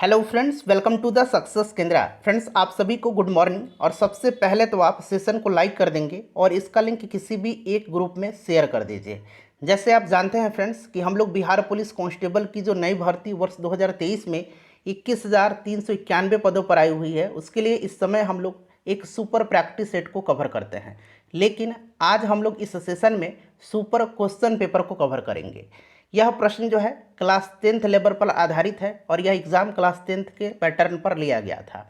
Hello friends, welcome to the success Kendra. Friends, आप सभी को गुड मॉर्निंग। और सबसे पहले तो आप सेशन को लाइक कर देंगे और इसका लिंक किसी भी एक ग्रुप में शेयर कर दीजिए। जैसे आप जानते हैं फ्रेंड्स कि हम लोग बिहार पुलिस कांस्टेबल की जो नई भर्ती वर्ष 2023 में 21,391 पदों पर आई हुई है, उसके लिए इस समय हम लोग एक सुपर प्रैक्टिस सेट को कवर करते हैं। लेकिन आज हम लोग इस सेशन में सुपर क्वेश्चन पेपर को कवर करेंगे। यह प्रश्न जो है क्लास 10th लेवल पर आधारित है और यह एग्ज़ाम क्लास 10th के पैटर्न पर लिया गया था।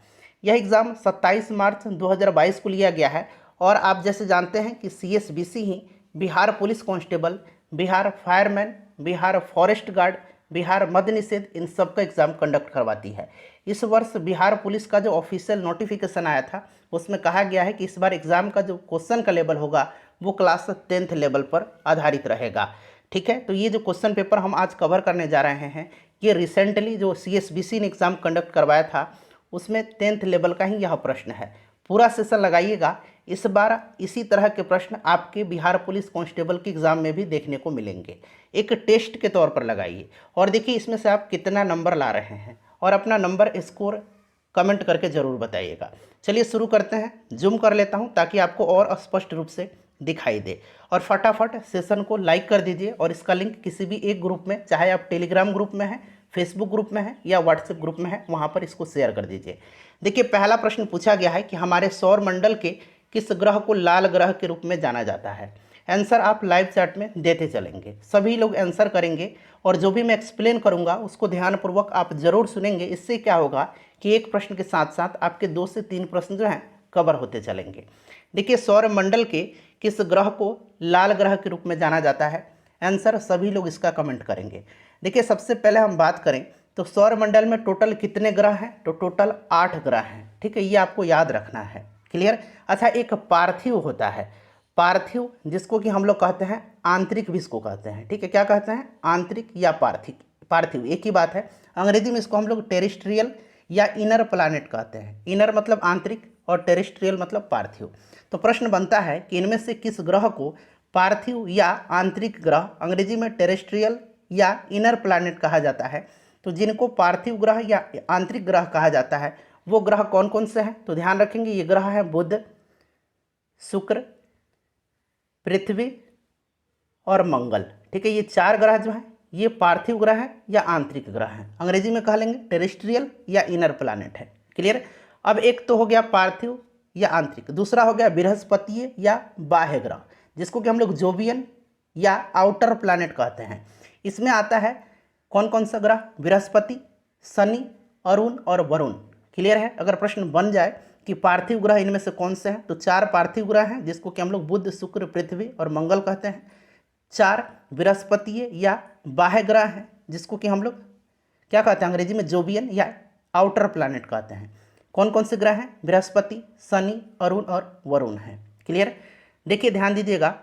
यह एग्ज़ाम 27 मार्च 2022 को लिया गया है। और आप जैसे जानते हैं कि CSBC ही Bihar police constable, Bihar fireman, Bihar forest guard, Bihar मद्य निषेध, इन सब का एग्ज़ाम कंडक्ट करवाती है। इस वर्ष बिहार पुलिस का जो ऑफिशियल नोटिफिकेशन आया था उसमें कहा गया है कि इस बार एग्ज़ाम का जो क्वेश्चन का लेवल होगा वो क्लास 10th लेवल पर आधारित रहेगा। ठीक है, तो ये जो क्वेश्चन पेपर हम आज कवर करने जा रहे हैं ये रिसेंटली जो CSBC ने एग्ज़ाम कंडक्ट करवाया था उसमें 10th लेवल का ही यह प्रश्न है। पूरा सेशन लगाइएगा। इस बार इसी तरह के प्रश्न आपके बिहार पुलिस कांस्टेबल के एग्ज़ाम में भी देखने को मिलेंगे। एक टेस्ट के तौर पर लगाइए और देखिए इसमें से आप कितना नंबर ला रहे हैं और अपना नंबर स्कोर कमेंट करके ज़रूर बताइएगा। चलिए शुरू करते हैं। जूम कर लेता हूं ताकि आपको और स्पष्ट रूप से दिखाई दे। और फटाफट सेशन को लाइक कर दीजिए और इसका लिंक किसी भी एक ग्रुप में, चाहे आप टेलीग्राम ग्रुप में हैं, फेसबुक ग्रुप में हैं या व्हाट्सएप ग्रुप में हैं, वहाँ पर इसको शेयर कर दीजिए। देखिए पहला प्रश्न पूछा गया है कि हमारे सौर मंडल के किस ग्रह को लाल ग्रह के रूप में जाना जाता है। आंसर आप लाइव चैट में देते चलेंगे, सभी लोग आंसर करेंगे और जो भी मैं एक्सप्लेन करूंगा उसको ध्यानपूर्वक आप जरूर सुनेंगे। इससे क्या होगा कि एक प्रश्न के साथ साथ आपके 2 से 3 प्रश्न जो हैं कवर होते चलेंगे। देखिए सौर मंडल के किस ग्रह को लाल ग्रह के रूप में जाना जाता है, आंसर सभी लोग इसका कमेंट करेंगे। देखिए सबसे पहले हम बात करें तो सौर मंडल में टोटल कितने ग्रह हैं, तो टोटल 8 ग्रह हैं। ठीक है, ये आपको याद रखना है। क्लियर। अच्छा, एक पार्थिव होता है, पार्थिव जिसको कि हम लोग कहते हैं आंतरिक भी इसको कहते हैं। ठीक है, क्या कहते हैं, आंतरिक या पार्थिव। पार्थिव एक ही बात है। अंग्रेजी में इसको हम लोग टेरेस्ट्रियल या इनर प्लानेट कहते हैं। इनर मतलब आंतरिक और टेरेस्ट्रियल मतलब पार्थिव। तो प्रश्न बनता है कि इनमें से किस ग्रह को पार्थिव या आंतरिक ग्रह, अंग्रेजी में टेरेस्ट्रियल या इनर प्लैनेट कहा जाता है। तो जिनको पार्थिव ग्रह या आंतरिक ग्रह कहा जाता है वो ग्रह कौन कौन से हैं, तो ध्यान रखेंगे ये ग्रह है बुध, शुक्र, पृथ्वी और मंगल। ठीक है, ये 4 ग्रह जो हैं ये पार्थिव ग्रह है या आंतरिक ग्रह हैं। अंग्रेजी में कह लेंगे टेरेस्ट्रियल या इनर प्लैनेट है। क्लियर। अब एक तो हो गया पार्थिव या आंतरिक, दूसरा हो गया बृहस्पतीय या बाह्य ग्रह जिसको कि हम लोग जोवियन या आउटर प्लैनेट कहते हैं। इसमें आता है कौन कौन सा ग्रह, बृहस्पति, शनि, अरुण और वरुण। क्लियर है। अगर प्रश्न बन जाए कि पार्थिव ग्रह इनमें से कौन से हैं, तो 4 पार्थिव ग्रह हैं जिसको कि हम लोग बुध, शुक्र, पृथ्वी और मंगल कहते हैं। 4 बृहस्पतीय या बाह्य ग्रह हैं जिसको कि हम लोग क्या कहते हैं, अंग्रेजी में जोवियन या आउटर प्लैनेट कहते हैं। कौन कौन से ग्रह हैं, बृहस्पति, शनि, अरुण और वरुण हैं। क्लियर। देखिए ध्यान दीजिएगा,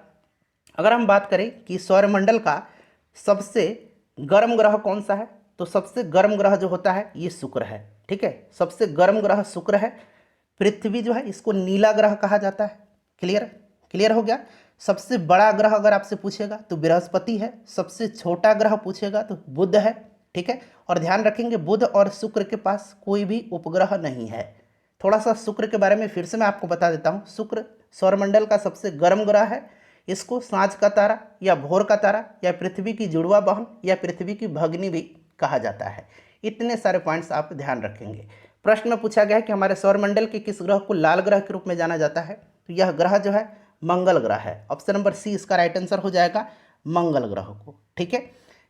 अगर हम बात करें कि सौरमंडल का सबसे गर्म ग्रह कौन सा है, तो सबसे गर्म ग्रह जो होता है ये शुक्र है। ठीक है, सबसे गर्म ग्रह शुक्र है। पृथ्वी जो है इसको नीला ग्रह कहा जाता है। क्लियर। क्लियर हो गया। सबसे बड़ा ग्रह अगर आपसे पूछेगा तो बृहस्पति है, सबसे छोटा ग्रह पूछेगा तो बुध है। ठीक है, और ध्यान रखेंगे बुध और शुक्र के पास कोई भी उपग्रह नहीं है। थोड़ा सा शुक्र के बारे में फिर से मैं आपको बता देता हूँ। शुक्र सौरमंडल का सबसे गर्म ग्रह है। इसको सांझ का तारा या भोर का तारा या पृथ्वी की जुड़वा बहन या पृथ्वी की भगनी भी कहा जाता है। इतने सारे पॉइंट्स आप ध्यान रखेंगे। प्रश्न में पूछा गया है कि हमारे सौरमंडल के किस ग्रह को लाल ग्रह के रूप में जाना जाता है, तो यह ग्रह जो है मंगल ग्रह है। ऑप्शन नंबर सी इसका राइट आंसर हो जाएगा, मंगल ग्रह को। ठीक है,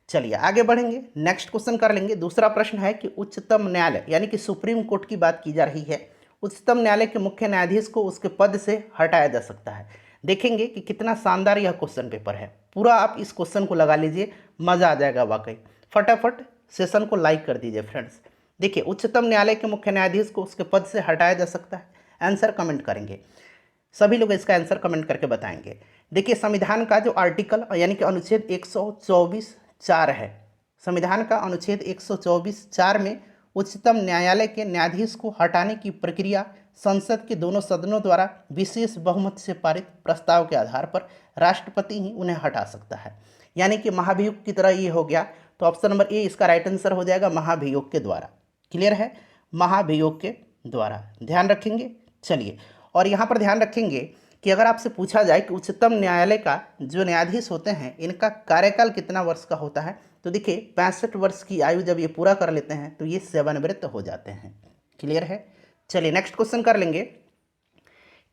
चलिए आगे बढ़ेंगे, नेक्स्ट क्वेश्चन कर लेंगे। दूसरा प्रश्न है कि उच्चतम न्यायालय यानी कि सुप्रीम कोर्ट की बात की जा रही है। उच्चतम न्यायालय के मुख्य न्यायाधीश को उसके पद से हटाया जा सकता है। देखेंगे कि कितना शानदार यह क्वेश्चन पेपर है। पूरा आप इस क्वेश्चन को लगा लीजिए, मज़ा आ जाएगा वाकई। फटाफट सेशन को लाइक कर दीजिए फ्रेंड्स। देखिए उच्चतम न्यायालय के मुख्य न्यायाधीश को उसके पद से हटाया जा सकता है। आंसर कमेंट करेंगे, सभी लोग इसका आंसर कमेंट करके बताएंगे। देखिए संविधान का जो आर्टिकल यानी कि अनुच्छेद 124(4) है, संविधान का अनुच्छेद 124(4) में उच्चतम न्यायालय के न्यायाधीश को हटाने की प्रक्रिया संसद के दोनों सदनों द्वारा विशेष बहुमत से पारित प्रस्ताव के आधार पर राष्ट्रपति ही उन्हें हटा सकता है। यानी कि महाभियोग की तरह ये हो गया। तो ऑप्शन नंबर ए इसका राइट आंसर हो जाएगा, महाभियोग के द्वारा। क्लियर है, महाभियोग के द्वारा, ध्यान रखेंगे। चलिए, और यहाँ पर ध्यान रखेंगे कि अगर आपसे पूछा जाए कि उच्चतम न्यायालय का जो न्यायाधीश होते हैं इनका कार्यकाल कितना वर्ष का होता है, तो देखिए 65 वर्ष की आयु जब ये पूरा कर लेते हैं तो ये सेवानिवृत्त हो जाते हैं। क्लियर है। चलिए नेक्स्ट क्वेश्चन कर लेंगे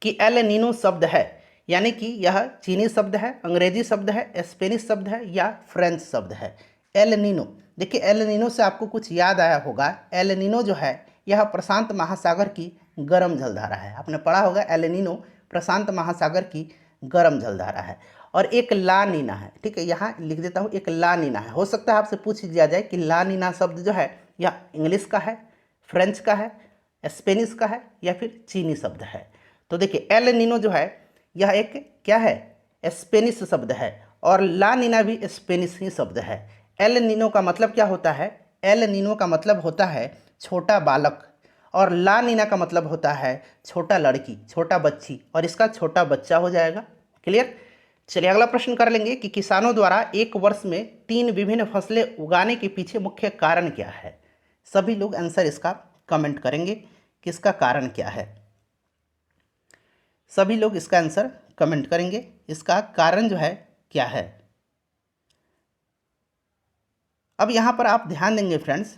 कि एल नीनो शब्द है, यानी कि यह चीनी शब्द है, अंग्रेजी शब्द है, स्पेनिश शब्द है या फ्रेंच शब्द है। एल नीनो, देखिए एल नीनो से आपको कुछ याद आया होगा। एल नीनो जो है यह प्रशांत महासागर की गर्म जलधारा है। आपने पढ़ा होगा एल नीनो प्रशांत महासागर की गर्म जलधारा है। और एक ला नीना है, ठीक है, यहाँ लिख देता हूँ, एक ला नीना है। हो सकता है आपसे पूछ लिया जाए कि ला नीना शब्द जो है यह इंग्लिश का है, फ्रेंच का है, स्पेनिश का है या फिर चीनी शब्द है। तो देखिए एल नीनो जो है यह एक क्या है, स्पेनिश शब्द है, और ला नीना भी स्पेनिश ही शब्द है। एल नीनो का मतलब क्या होता है, एल नीनो का मतलब होता है छोटा बालक, और ला नीना का मतलब होता है छोटा लड़की, छोटा बच्ची, और इसका छोटा बच्चा हो जाएगा। क्लियर। चलिए अगला प्रश्न कर लेंगे कि किसानों द्वारा एक वर्ष में 3 विभिन्न फसलें उगाने के पीछे मुख्य कारण क्या है। सभी लोग आंसर इसका कमेंट करेंगे कि इसका कारण क्या है। सभी लोग इसका आंसर कमेंट करेंगे, इसका कारण जो है क्या है। अब यहाँ पर आप ध्यान देंगे फ्रेंड्स,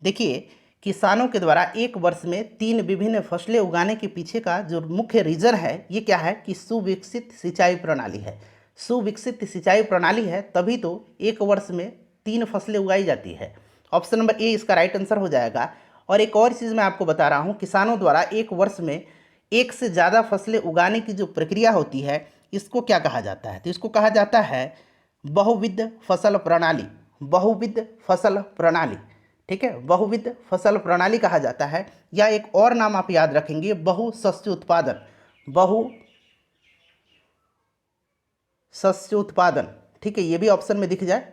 देखिए किसानों के द्वारा एक वर्ष में 3 विभिन्न फसलें उगाने के पीछे का जो मुख्य रीज़न है ये क्या है कि सुविकसित सिंचाई प्रणाली है। सुविकसित सिंचाई प्रणाली है तभी तो एक वर्ष में 3 फसलें उगाई जाती है। ऑप्शन नंबर ए इसका राइट आंसर हो जाएगा। और एक और चीज़ मैं आपको बता रहा हूँ, किसानों द्वारा एक वर्ष में एक से ज़्यादा फसलें उगाने की जो प्रक्रिया होती है इसको क्या कहा जाता है, तो इसको कहा जाता है बहुविध फसल प्रणाली। बहुविध फसल प्रणाली, ठीक है, बहुविध फसल प्रणाली कहा जाता है। या एक और नाम आप याद रखेंगे, बहु शस्य उत्पादन। बहु शस्य उत्पादन, ठीक है, ये भी ऑप्शन में दिख जाए,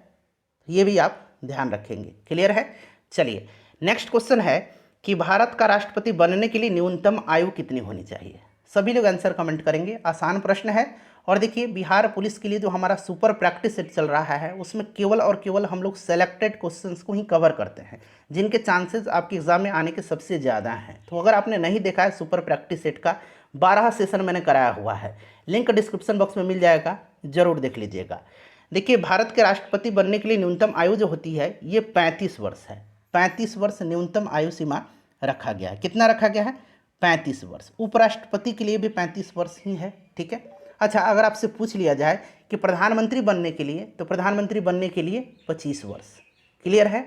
ये भी आप ध्यान रखेंगे। क्लियर है। चलिए नेक्स्ट क्वेश्चन है कि भारत का राष्ट्रपति बनने के लिए न्यूनतम आयु कितनी होनी चाहिए। सभी लोग आंसर कमेंट करेंगे। आसान प्रश्न है। और देखिए बिहार पुलिस के लिए जो हमारा सुपर प्रैक्टिस सेट चल रहा है उसमें केवल और केवल हम लोग सेलेक्टेड क्वेश्चंस को ही कवर करते हैं जिनके चांसेस आपके एग्जाम में आने के सबसे ज़्यादा हैं। तो अगर आपने नहीं देखा है सुपर प्रैक्टिस सेट का 12 सेशन मैंने कराया हुआ है, लिंक डिस्क्रिप्शन बॉक्स में मिल जाएगा, ज़रूर देख लीजिएगा। देखिए भारत के राष्ट्रपति बनने के लिए न्यूनतम आयु जो होती है ये 35 वर्ष है। 35 वर्ष न्यूनतम आयु सीमा रखा गया है। कितना रखा गया है, 35 वर्ष। उपराष्ट्रपति के लिए भी 35 वर्ष ही है, ठीक है। अच्छा अगर आपसे पूछ लिया जाए कि प्रधानमंत्री बनने के लिए, तो प्रधानमंत्री बनने के लिए 25 वर्ष। क्लियर है।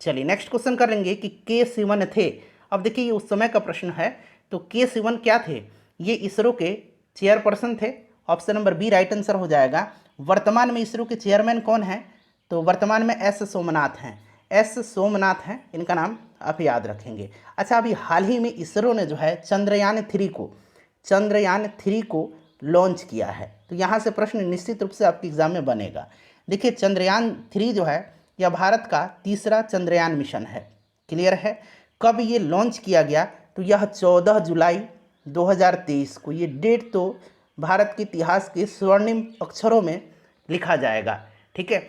चलिए नेक्स्ट क्वेश्चन कर लेंगे कि के सिवन थे। अब देखिए ये उस समय का प्रश्न है, तो के सिवन क्या थे, ये इसरो के चेयरपर्सन थे। Option number B right answer हो जाएगा। वर्तमान में इसरो के चेयरमैन कौन है, तो वर्तमान में एस सोमनाथ हैं। एस सोमनाथ हैं, इनका नाम आप याद रखेंगे। अच्छा अभी हाल ही में इसरो ने जो है चंद्रयान 3 को लॉन्च किया है। तो यहाँ से प्रश्न निश्चित रूप से आपके एग्जाम में बनेगा। देखिए चंद्रयान 3 जो है यह भारत का तीसरा चंद्रयान मिशन है। क्लियर है। कब ये लॉन्च किया गया, तो यह 14 जुलाई 2023 को। ये डेट तो भारत के इतिहास के स्वर्णिम अक्षरों में लिखा जाएगा, ठीक है।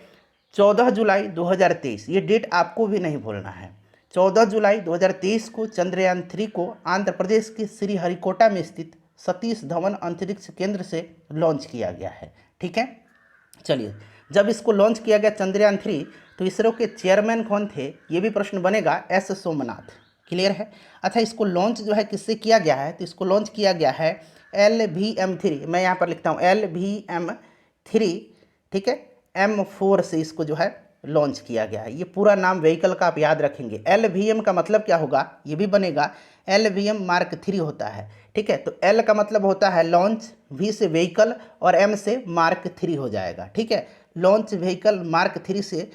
14 जुलाई 2023 ये डेट आपको भी नहीं भूलना है। 14 जुलाई 2023 को चंद्रयान 3 को आंध्र प्रदेश के श्रीहरिकोटा में स्थित सतीश धवन अंतरिक्ष केंद्र से लॉन्च किया गया है, ठीक है। चलिए जब इसको लॉन्च किया गया चंद्रयान 3, तो इसरो के चेयरमैन कौन थे, ये भी प्रश्न बनेगा, एस सोमनाथ। क्लियर है। अच्छा इसको लॉन्च जो है किससे किया गया है, तो इसको लॉन्च किया गया है LVM3, मैं यहाँ पर लिखता हूँ LVM3, ठीक है, M4 से इसको जो है लॉन्च किया गया है। ये पूरा नाम व्हीकल का आप याद रखेंगे। LVM का मतलब क्या होगा, ये भी बनेगा, LVM Mark 3 होता है, ठीक है। तो L का मतलब होता है लॉन्च, V से व्हीकल और M से Mark 3 हो जाएगा, ठीक है। लॉन्च व्हीकल Mark 3 से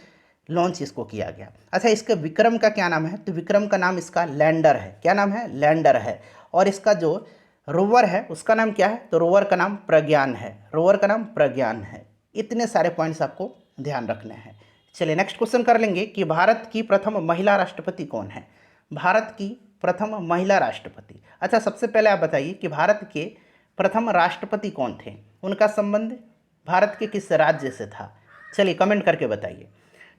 लॉन्च इसको किया गया। अच्छा इसके विक्रम का क्या नाम है, तो विक्रम का नाम इसका लैंडर है। क्या नाम है, लैंडर है। और इसका जो रोवर है उसका नाम क्या है, तो रोवर का नाम प्रज्ञान है। रोवर का नाम प्रज्ञान है। इतने सारे पॉइंट्स आपको ध्यान रखने हैं। चलिए नेक्स्ट क्वेश्चन कर लेंगे कि भारत की प्रथम महिला राष्ट्रपति कौन है। भारत की प्रथम महिला राष्ट्रपति। अच्छा सबसे पहले आप बताइए कि भारत के प्रथम राष्ट्रपति कौन थे, उनका संबंध भारत के किस राज्य से था। चलिए कमेंट करके बताइए।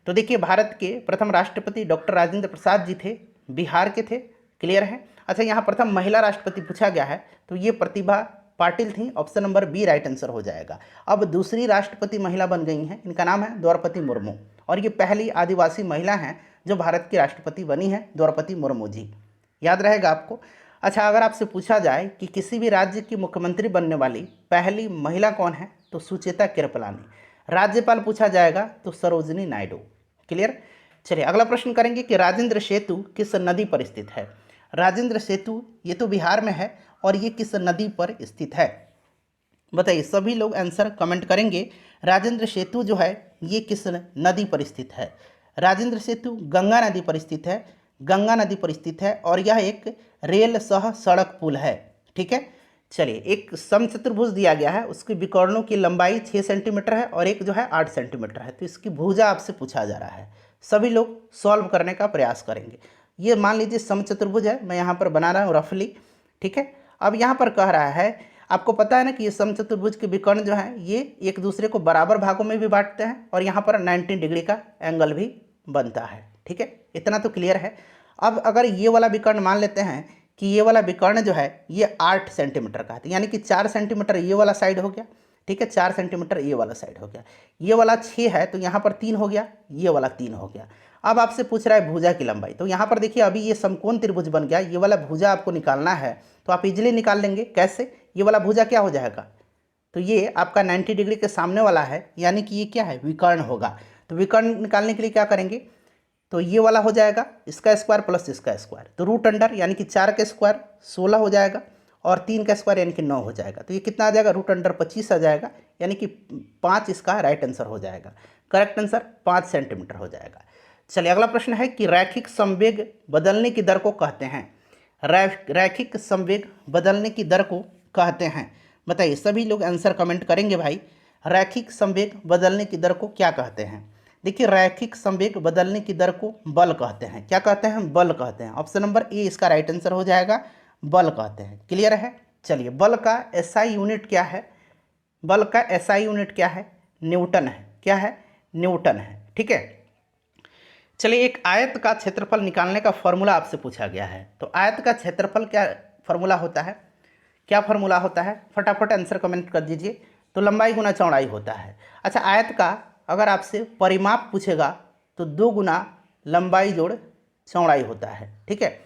तो देखिए भारत के प्रथम राष्ट्रपति डॉक्टर राजेंद्र प्रसाद जी थे। बिहार के थे। क्लियर है। अच्छा, यहाँ प्रथम महिला राष्ट्रपति पूछा गया है, तो ये प्रतिभा पाटिल थी। Option number B right answer हो जाएगा। अब दूसरी राष्ट्रपति महिला बन गई हैं, इनका नाम है द्रौपदी मुर्मू, और ये पहली आदिवासी महिला हैं जो भारत की राष्ट्रपति बनी है, द्रौपदी मुर्मू जी। याद रहेगा आपको। अच्छा, अगर आपसे पूछा जाए कि किसी भी राज्य की मुख्यमंत्री बनने वाली पहली महिला कौन है, तो सुचेता कृपलानी। राज्यपाल पूछा जाएगा तो सरोजिनी नायडू। क्लियर। चलिए अगला प्रश्न करेंगे कि राजेंद्र सेतु किस नदी पर स्थित है। राजेंद्र सेतु ये तो बिहार में है, और ये किस नदी पर स्थित है, बताइए। सभी लोग आंसर कमेंट करेंगे। राजेंद्र सेतु जो है ये किस नदी पर स्थित है। राजेंद्र सेतु गंगा नदी पर स्थित है, गंगा नदी पर स्थित है, और यह एक रेल सह सड़क पुल है। ठीक है। चलिए, एक समचतुर्भुज दिया गया है, उसके विकर्णों की लंबाई 6 सेंटीमीटर है और एक जो है 8 सेंटीमीटर है। तो इसकी भुजा आपसे पूछा जा रहा है। सभी लोग सॉल्व करने का प्रयास करेंगे। ये मान लीजिए समचतुर्भुज है, मैं यहाँ पर बना रहा हूँ रफली। ठीक है। अब यहाँ पर कह रहा है, आपको पता है ना कि ये समचतुर्भुज के विकर्ण जो हैं ये एक दूसरे को बराबर भागों में भी बांटते हैं, और यहाँ पर 90 डिग्री का एंगल भी बनता है। ठीक है, इतना तो क्लियर है। अब अगर ये वाला विकर्ण मान लेते हैं कि ये वाला विकर्ण जो है ये 8 सेंटीमीटर का है, यानी कि 4 सेंटीमीटर ये वाला साइड हो गया। ठीक है, 4 सेंटीमीटर ये वाला साइड हो गया। ये वाला 6 है तो यहाँ पर 3 हो गया, ये वाला 3 हो गया। अब आपसे पूछ रहा है भुजा की लंबाई, तो यहाँ पर देखिए अभी ये समकोण त्रिभुज बन गया। ये वाला भुजा आपको निकालना है तो आप इजीली निकाल लेंगे। कैसे? ये वाला भुजा क्या हो जाएगा, तो ये आपका 90 डिग्री के सामने वाला है, यानी कि ये क्या है, विकर्ण होगा। तो विकर्ण निकालने के लिए क्या करेंगे, तो ये वाला हो जाएगा इसका स्क्वायर प्लस इसका स्क्वायर, तो रूट अंडर यानी कि 4 का स्क्वायर 16 हो जाएगा, और 3 का स्क्वायर यानी कि 9 हो जाएगा। तो ये कितना आ जाएगा, रूट अंडर 25 आ जाएगा, यानी कि 5 इसका राइट आंसर हो जाएगा। करेक्ट आंसर 5 सेंटीमीटर हो जाएगा। चलिए अगला प्रश्न है कि रैखिक संवेग बदलने की दर को कहते हैं। रैखिक संवेग बदलने की दर को कहते हैं, बताइए। सभी लोग आंसर कमेंट करेंगे भाई। रैखिक संवेग बदलने की दर को क्या कहते हैं। देखिए, रैखिक संवेग बदलने की दर को बल कहते हैं। क्या कहते हैं, बल कहते हैं। ऑप्शन नंबर ए इसका राइट आंसर हो जाएगा, बल कहते हैं। क्लियर है। चलिए, बल का एसआई यूनिट क्या है, बल का एसआई यूनिट क्या है, न्यूटन है। क्या है, न्यूटन है। ठीक है। चलिए, एक आयत का क्षेत्रफल निकालने का फॉर्मूला आपसे पूछा गया है, तो आयत का क्षेत्रफल क्या फॉर्मूला होता है, क्या फॉर्मूला होता है, फटाफट आंसर कमेंट कर दीजिए। तो लंबाई गुना चौड़ाई होता है। अच्छा, आयत का अगर आपसे परिमाप पूछेगा तो 2 गुना लंबाई जोड़ चौड़ाई होता है। ठीक है।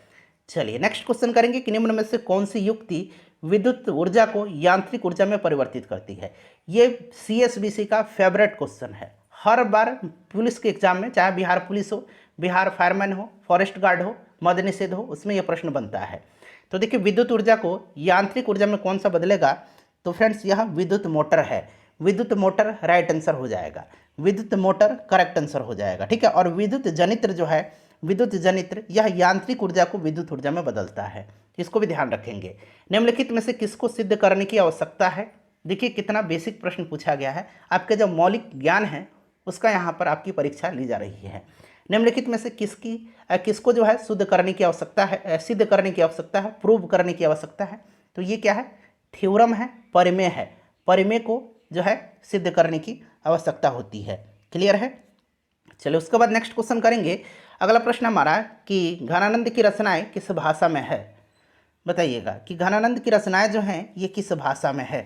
चलिए नेक्स्ट क्वेश्चन करेंगे कि निम्न में से कौन सी युक्ति विद्युत ऊर्जा को यांत्रिक ऊर्जा में परिवर्तित करती है। ये CSBC का फेवरेट क्वेश्चन है। हर बार पुलिस के एग्जाम में, चाहे बिहार पुलिस हो, बिहार फायरमैन हो, फॉरेस्ट गार्ड हो, मद निषेध हो, उसमें यह प्रश्न बनता है। तो देखिए, विद्युत ऊर्जा को यांत्रिक ऊर्जा में कौन सा बदलेगा, तो फ्रेंड्स यह विद्युत मोटर है। विद्युत मोटर राइट आंसर हो जाएगा, विद्युत मोटर करेक्ट आंसर हो जाएगा। ठीक है। और विद्युत जनित्र जो है, विद्युत जनित्र यह यांत्रिक ऊर्जा को विद्युत ऊर्जा में बदलता है। इसको भी ध्यान रखेंगे। निम्नलिखित में से किसको सिद्ध करने की आवश्यकता है। देखिए कितना बेसिक प्रश्न पूछा गया है। आपके जो मौलिक ज्ञान है उसका यहाँ पर आपकी परीक्षा ली जा रही है। निम्नलिखित में से किसको जो है सिद्ध करने की आवश्यकता है, सिद्ध करने की आवश्यकता है, प्रूव करने की आवश्यकता है। तो ये क्या है, थ्योरम है, परिमेय है। परिमेय को जो है सिद्ध करने की आवश्यकता होती है। क्लियर है। चलिए उसके बाद नेक्स्ट क्वेश्चन करेंगे। अगला प्रश्न हमारा कि घनानंद की रचनाएं किस भाषा में है। बताइएगा कि घनानंद की रचनाएं जो हैं ये किस भाषा में है।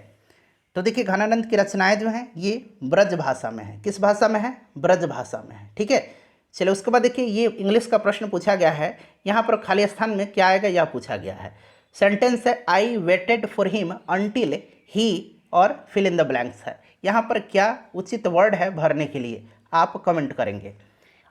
तो देखिए, घनानंद की रचनाएं जो हैं ये ब्रज भाषा में है। किस भाषा में है, ब्रज भाषा में है। ठीक है। चलिए उसके बाद देखिए, ये इंग्लिश का प्रश्न पूछा गया है। यहाँ पर खाली स्थान में क्या आएगा यह पूछा गया है। सेंटेंस है आई वेटेड फॉर हिम अंटिल ही, और फिल इन द ब्लैंक्स है। यहाँ पर क्या उचित वर्ड है भरने के लिए, आप कमेंट करेंगे।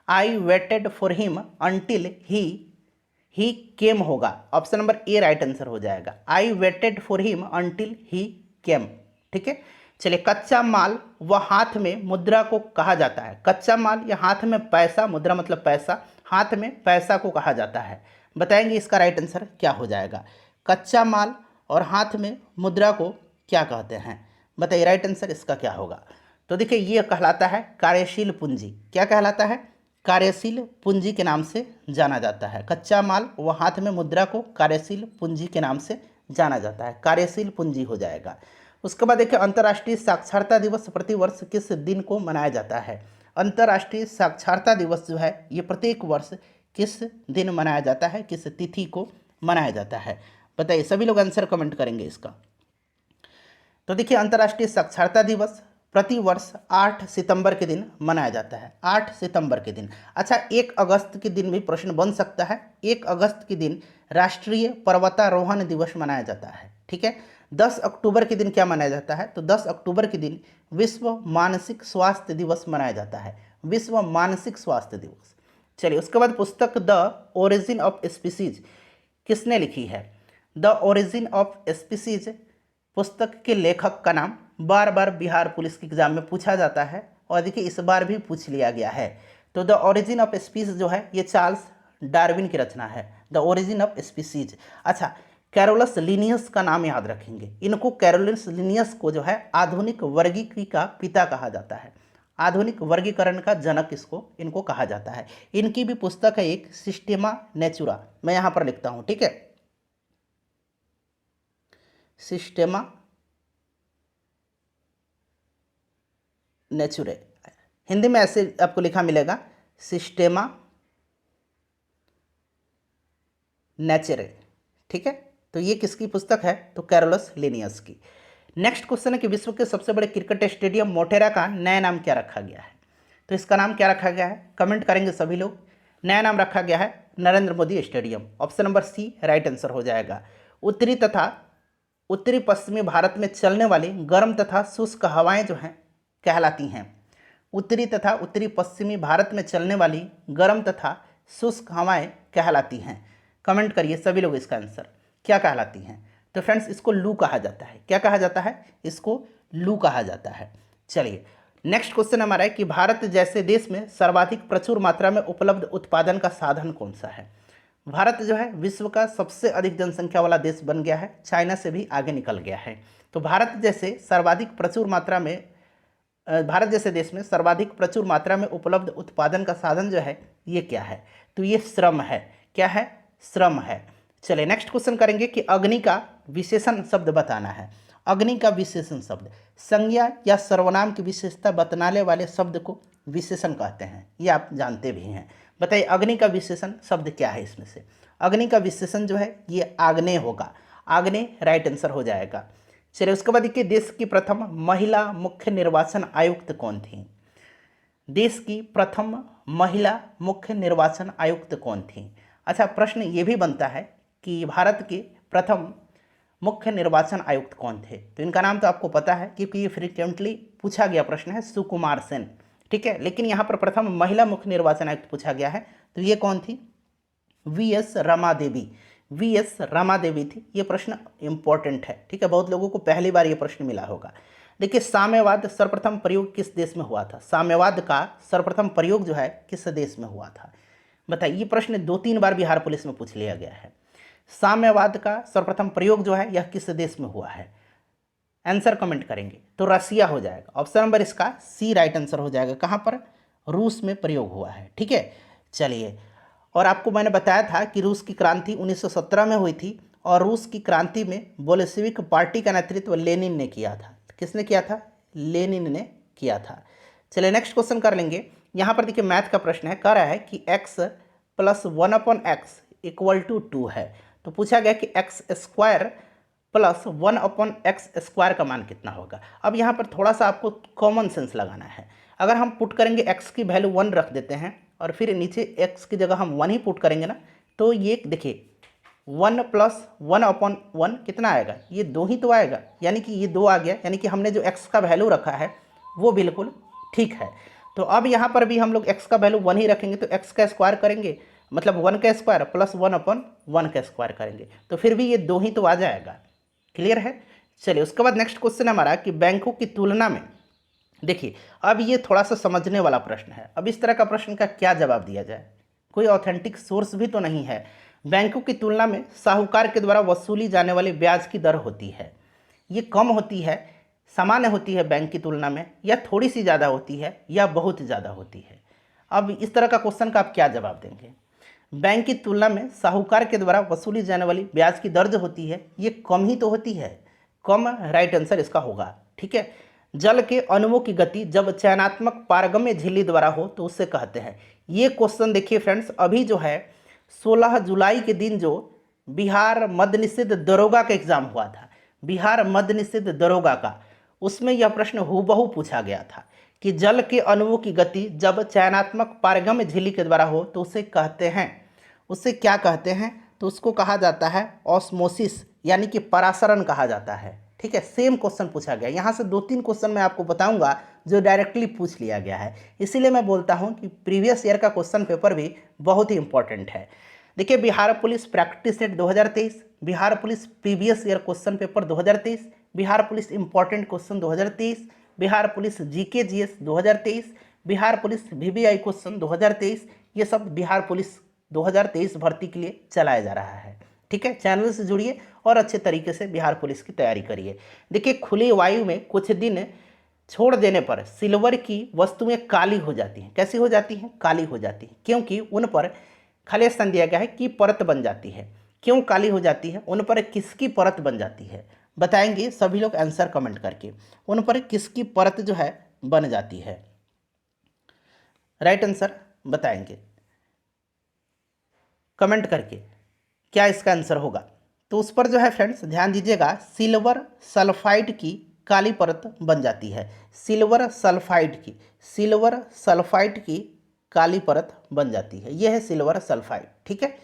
I waited for him until he came होगा। Option number A right answer हो जाएगा। I waited for him until he came. ठीक है। चलिए, कच्चा माल व हाथ में मुद्रा को कहा जाता है। कच्चा माल या हाथ में पैसा, मुद्रा मतलब पैसा, हाथ में पैसा को कहा जाता है। बताएंगे इसका राइट आंसर क्या हो जाएगा। कच्चा माल और हाथ में मुद्रा को क्या कहते हैं, बताइए राइट आंसर इसका क्या होगा। तो देखिए, ये कहलाता है कार्यशील पूंजी। क्या कहलाता है, कार्यशील पूंजी के नाम से जाना जाता है। कच्चा माल व हाथ में मुद्रा को कार्यशील पूंजी के नाम से जाना जाता है, कार्यशील पूंजी हो जाएगा। उसके बाद देखिए, अंतर्राष्ट्रीय साक्षरता दिवस प्रतिवर्ष किस दिन को मनाया जाता है। अंतर्राष्ट्रीय साक्षरता दिवस जो है ये प्रत्येक वर्ष किस दिन मनाया जाता है, किस तिथि को मनाया जाता है? बताइए, सभी लोग आंसर कमेंट करेंगे इसका। तो देखिए, अंतर्राष्ट्रीय साक्षरता दिवस प्रतिवर्ष 8 सितंबर के दिन मनाया जाता है, 8 सितंबर के दिन। अच्छा, 1 अगस्त के दिन भी प्रश्न बन सकता है। 1 अगस्त के दिन राष्ट्रीय पर्वतारोहण दिवस मनाया जाता है, ठीक है। 10 अक्टूबर के दिन क्या मनाया जाता है? तो 10 अक्टूबर के दिन विश्व मानसिक स्वास्थ्य दिवस मनाया जाता है, विश्व मानसिक स्वास्थ्य दिवस। चलिए, उसके बाद पुस्तक द ओरिजिन ऑफ स्पीसीज किसने लिखी है? द ओरिजिन ऑफ स्पीसीज पुस्तक के लेखक का नाम बार बार बिहार पुलिस के एग्जाम में पूछा जाता है, और देखिए इस बार भी पूछ लिया गया है। तो द ओरिजिन ऑफ स्पीसीज जो है ये चार्ल्स डार्विन की रचना है, द ओरिजिन ऑफ स्पीसीज। अच्छा, कैरोलस लिनियस का नाम याद रखेंगे। इनको कैरोलस लिनियस को जो है आधुनिक वर्गीकी का पिता कहा जाता है, आधुनिक वर्गीकरण का जनक इनको कहा जाता है। इनकी भी पुस्तक है एक, सिस्टेमा नेचुरा, मैं यहाँ पर लिखता हूँ, ठीक है, सिस्टेमा नेचुरे। हिंदी में ऐसे आपको लिखा मिलेगा, सिस्टेमा नेचुरे, ठीक है। तो ये किसकी पुस्तक है? तो कैरोलस लिनियस की। नेक्स्ट क्वेश्चन है कि विश्व के सबसे बड़े क्रिकेट स्टेडियम मोटेरा का नया नाम क्या रखा गया है? तो इसका नाम क्या रखा गया है? कमेंट करेंगे सभी लोग। नया नाम रखा गया है Narendra Modi stadium. Option number C right answer हो जाएगा। उत्तरी तथा उत्तरी पश्चिमी भारत में चलने वाली गर्म तथा शुष्क हवाएं जो हैं कहलाती हैं। उत्तरी तथा उत्तरी पश्चिमी भारत में चलने वाली गर्म तथा शुष्क हवाएं कहलाती हैं। कमेंट करिए सभी लोग इसका आंसर, क्या कहलाती हैं? तो फ्रेंड्स, इसको लू कहा जाता है। क्या कहा जाता है? इसको लू कहा जाता है। चलिए, नेक्स्ट क्वेश्चन हमारा है कि भारत जैसे देश में सर्वाधिक प्रचुर मात्रा में उपलब्ध उत्पादन का साधन कौन सा है? भारत जो है विश्व का सबसे अधिक जनसंख्या वाला देश बन गया है, चाइना से भी आगे निकल गया है। तो भारत जैसे देश में सर्वाधिक प्रचुर मात्रा में उपलब्ध उत्पादन का साधन जो है ये क्या है? तो ये श्रम है। क्या है? श्रम है। चलिए, नेक्स्ट क्वेश्चन करेंगे कि अग्नि का विशेषण शब्द बताना है। अग्नि का विशेषण शब्द, संज्ञा या सर्वनाम की विशेषता बतलाने वाले शब्द को विशेषण कहते हैं, ये आप जानते भी हैं। बताइए, अग्नि का विशेषण शब्द क्या है? इसमें से अग्नि का विशेषण जो है ये आग्नेय होगा। आग्नेय राइट आंसर हो जाएगा। चलिए, उसके बाद देखिए, देश की प्रथम महिला मुख्य निर्वाचन आयुक्त कौन थी? देश की प्रथम महिला मुख्य निर्वाचन आयुक्त कौन थी? अच्छा, प्रश्न ये भी बनता है कि भारत के प्रथम मुख्य निर्वाचन आयुक्त कौन थे? तो इनका नाम तो आपको पता है क्योंकि ये फ्रीक्वेंटली पूछा गया प्रश्न है, सुकुमार सेन, ठीक है। लेकिन यहाँ पर प्रथम महिला मुख्य निर्वाचन आयुक्त पूछा गया है, तो ये कौन थी? वीएस रमा देवी। वीएस रमा देवी थी। ये प्रश्न इंपॉर्टेंट है, ठीक है, बहुत लोगों को पहली बार ये प्रश्न मिला होगा। देखिए, साम्यवाद सर्वप्रथम प्रयोग किस देश में हुआ था? साम्यवाद का सर्वप्रथम प्रयोग जो है किस देश में हुआ था? बताइए, ये प्रश्न 2-3 बार बिहार पुलिस में पूछ लिया गया है। साम्यवाद का सर्वप्रथम प्रयोग जो है यह किस देश में हुआ है? आंसर कमेंट करेंगे तो रसिया हो जाएगा। ऑप्शन नंबर इसका सी राइट आंसर हो जाएगा। कहाँ पर? रूस में प्रयोग हुआ है, ठीक है। चलिए, और आपको मैंने बताया था कि रूस की क्रांति 1917 में हुई थी, और रूस की क्रांति में बोल्शेविक पार्टी का नेतृत्व लेनिन ने किया था। किसने किया था? लेनिन ने किया था। चलिए, नेक्स्ट क्वेश्चन कर लेंगे। यहाँ पर देखिए, मैथ का प्रश्न है, कह रहा है कि x + 1/x = 2 है। तो पूछा गया कि x² + 1/x² का मान कितना होगा? अब यहाँ पर थोड़ा सा आपको कॉमन सेंस लगाना है। अगर हम पुट करेंगे x की वैल्यू 1 रख देते हैं, और फिर नीचे x की जगह हम 1 ही पुट करेंगे ना, तो ये देखिए 1 + 1/1 कितना आएगा? ये 2 ही तो आएगा, यानी कि ये 2 आ गया, यानी कि हमने जो x का वैल्यू रखा है वो बिल्कुल ठीक है। तो अब यहाँ पर भी हम लोग x का वैल्यू 1 ही रखेंगे, तो x का स्क्वायर करेंगे, मतलब 1 का स्क्वायर + 1/1 का स्क्वायर करेंगे, तो फिर भी ये 2 ही तो आ जाएगा। क्लियर है? चलिए, उसके बाद नेक्स्ट क्वेश्चन हमारा कि बैंकों की तुलना में, देखिए अब ये थोड़ा सा समझने वाला प्रश्न है। अब इस तरह का प्रश्न का क्या जवाब दिया जाए? कोई ऑथेंटिक सोर्स भी तो नहीं है। बैंकों की तुलना में साहूकार के द्वारा वसूली जाने वाली ब्याज की दर होती है, ये कम होती है, सामान्य होती है बैंक की तुलना में, या थोड़ी सी ज़्यादा होती है, या बहुत ज़्यादा होती है? अब इस तरह का क्वेश्चन का आप क्या जवाब देंगे? बैंक की तुलना में साहूकार के द्वारा वसूली जाने वाली ब्याज की दर जो होती है ये कम ही तो होती है। कम राइट आंसर इसका होगा, ठीक है। जल के अणुओं की गति जब चयनात्मक पारगम्य झिल्ली द्वारा हो तो उससे कहते हैं। ये क्वेश्चन देखिए फ्रेंड्स, अभी जो है 16 जुलाई के दिन जो बिहार मद्य निषेध दरोगा का एग्जाम हुआ था, बिहार मद्य निषेध दरोगा का, उसमें यह प्रश्न हूबहू पूछा गया था कि जल के अणुओं की गति जब चयनात्मक पारगम्य झिल्ली के द्वारा हो तो उसे कहते हैं, उसे क्या कहते हैं? तो उसको कहा जाता है ऑस्मोसिस, यानी कि परासरण कहा जाता है। ठीक है, सेम क्वेश्चन पूछा गया। यहाँ से 2-3 क्वेश्चन मैं आपको बताऊंगा जो डायरेक्टली पूछ लिया गया है, इसीलिए मैं बोलता हूँ कि प्रीवियस ईयर का क्वेश्चन पेपर भी बहुत ही इंपॉर्टेंट है। देखिए, Bihar police practice set 2023, Bihar police previous year question paper 2023, Bihar police important question 2023, Bihar police GK GS 2023, Bihar police VVI question 2023, ये सब बिहार पुलिस 2023 भर्ती के लिए चलाया जा रहा है। ठीक है, चैनल से जुड़िए और अच्छे तरीके से बिहार पुलिस की तैयारी करिए। देखिए, खुली वायु में कुछ दिन छोड़ देने पर सिल्वर की वस्तुएं काली हो जाती हैं। कैसी हो जाती हैं? काली हो जाती हैं, क्योंकि उन पर खाली स्थान दिया गया है कि परत बन जाती है। क्यों काली हो जाती है? उन पर किसकी परत बन जाती है? बताएंगे सभी लोग आंसर कमेंट करके। उन पर किसकी परत जो है बन जाती है? राइट आंसर बताएंगे कमेंट करके, क्या इसका आंसर होगा? तो उस पर जो है फ्रेंड्स ध्यान दीजिएगा, सिल्वर सल्फाइड की काली परत बन जाती है। सिल्वर सल्फाइड की, सिल्वर सल्फाइड की काली परत बन जाती है। यह है सिल्वर सल्फाइड। ठीक है,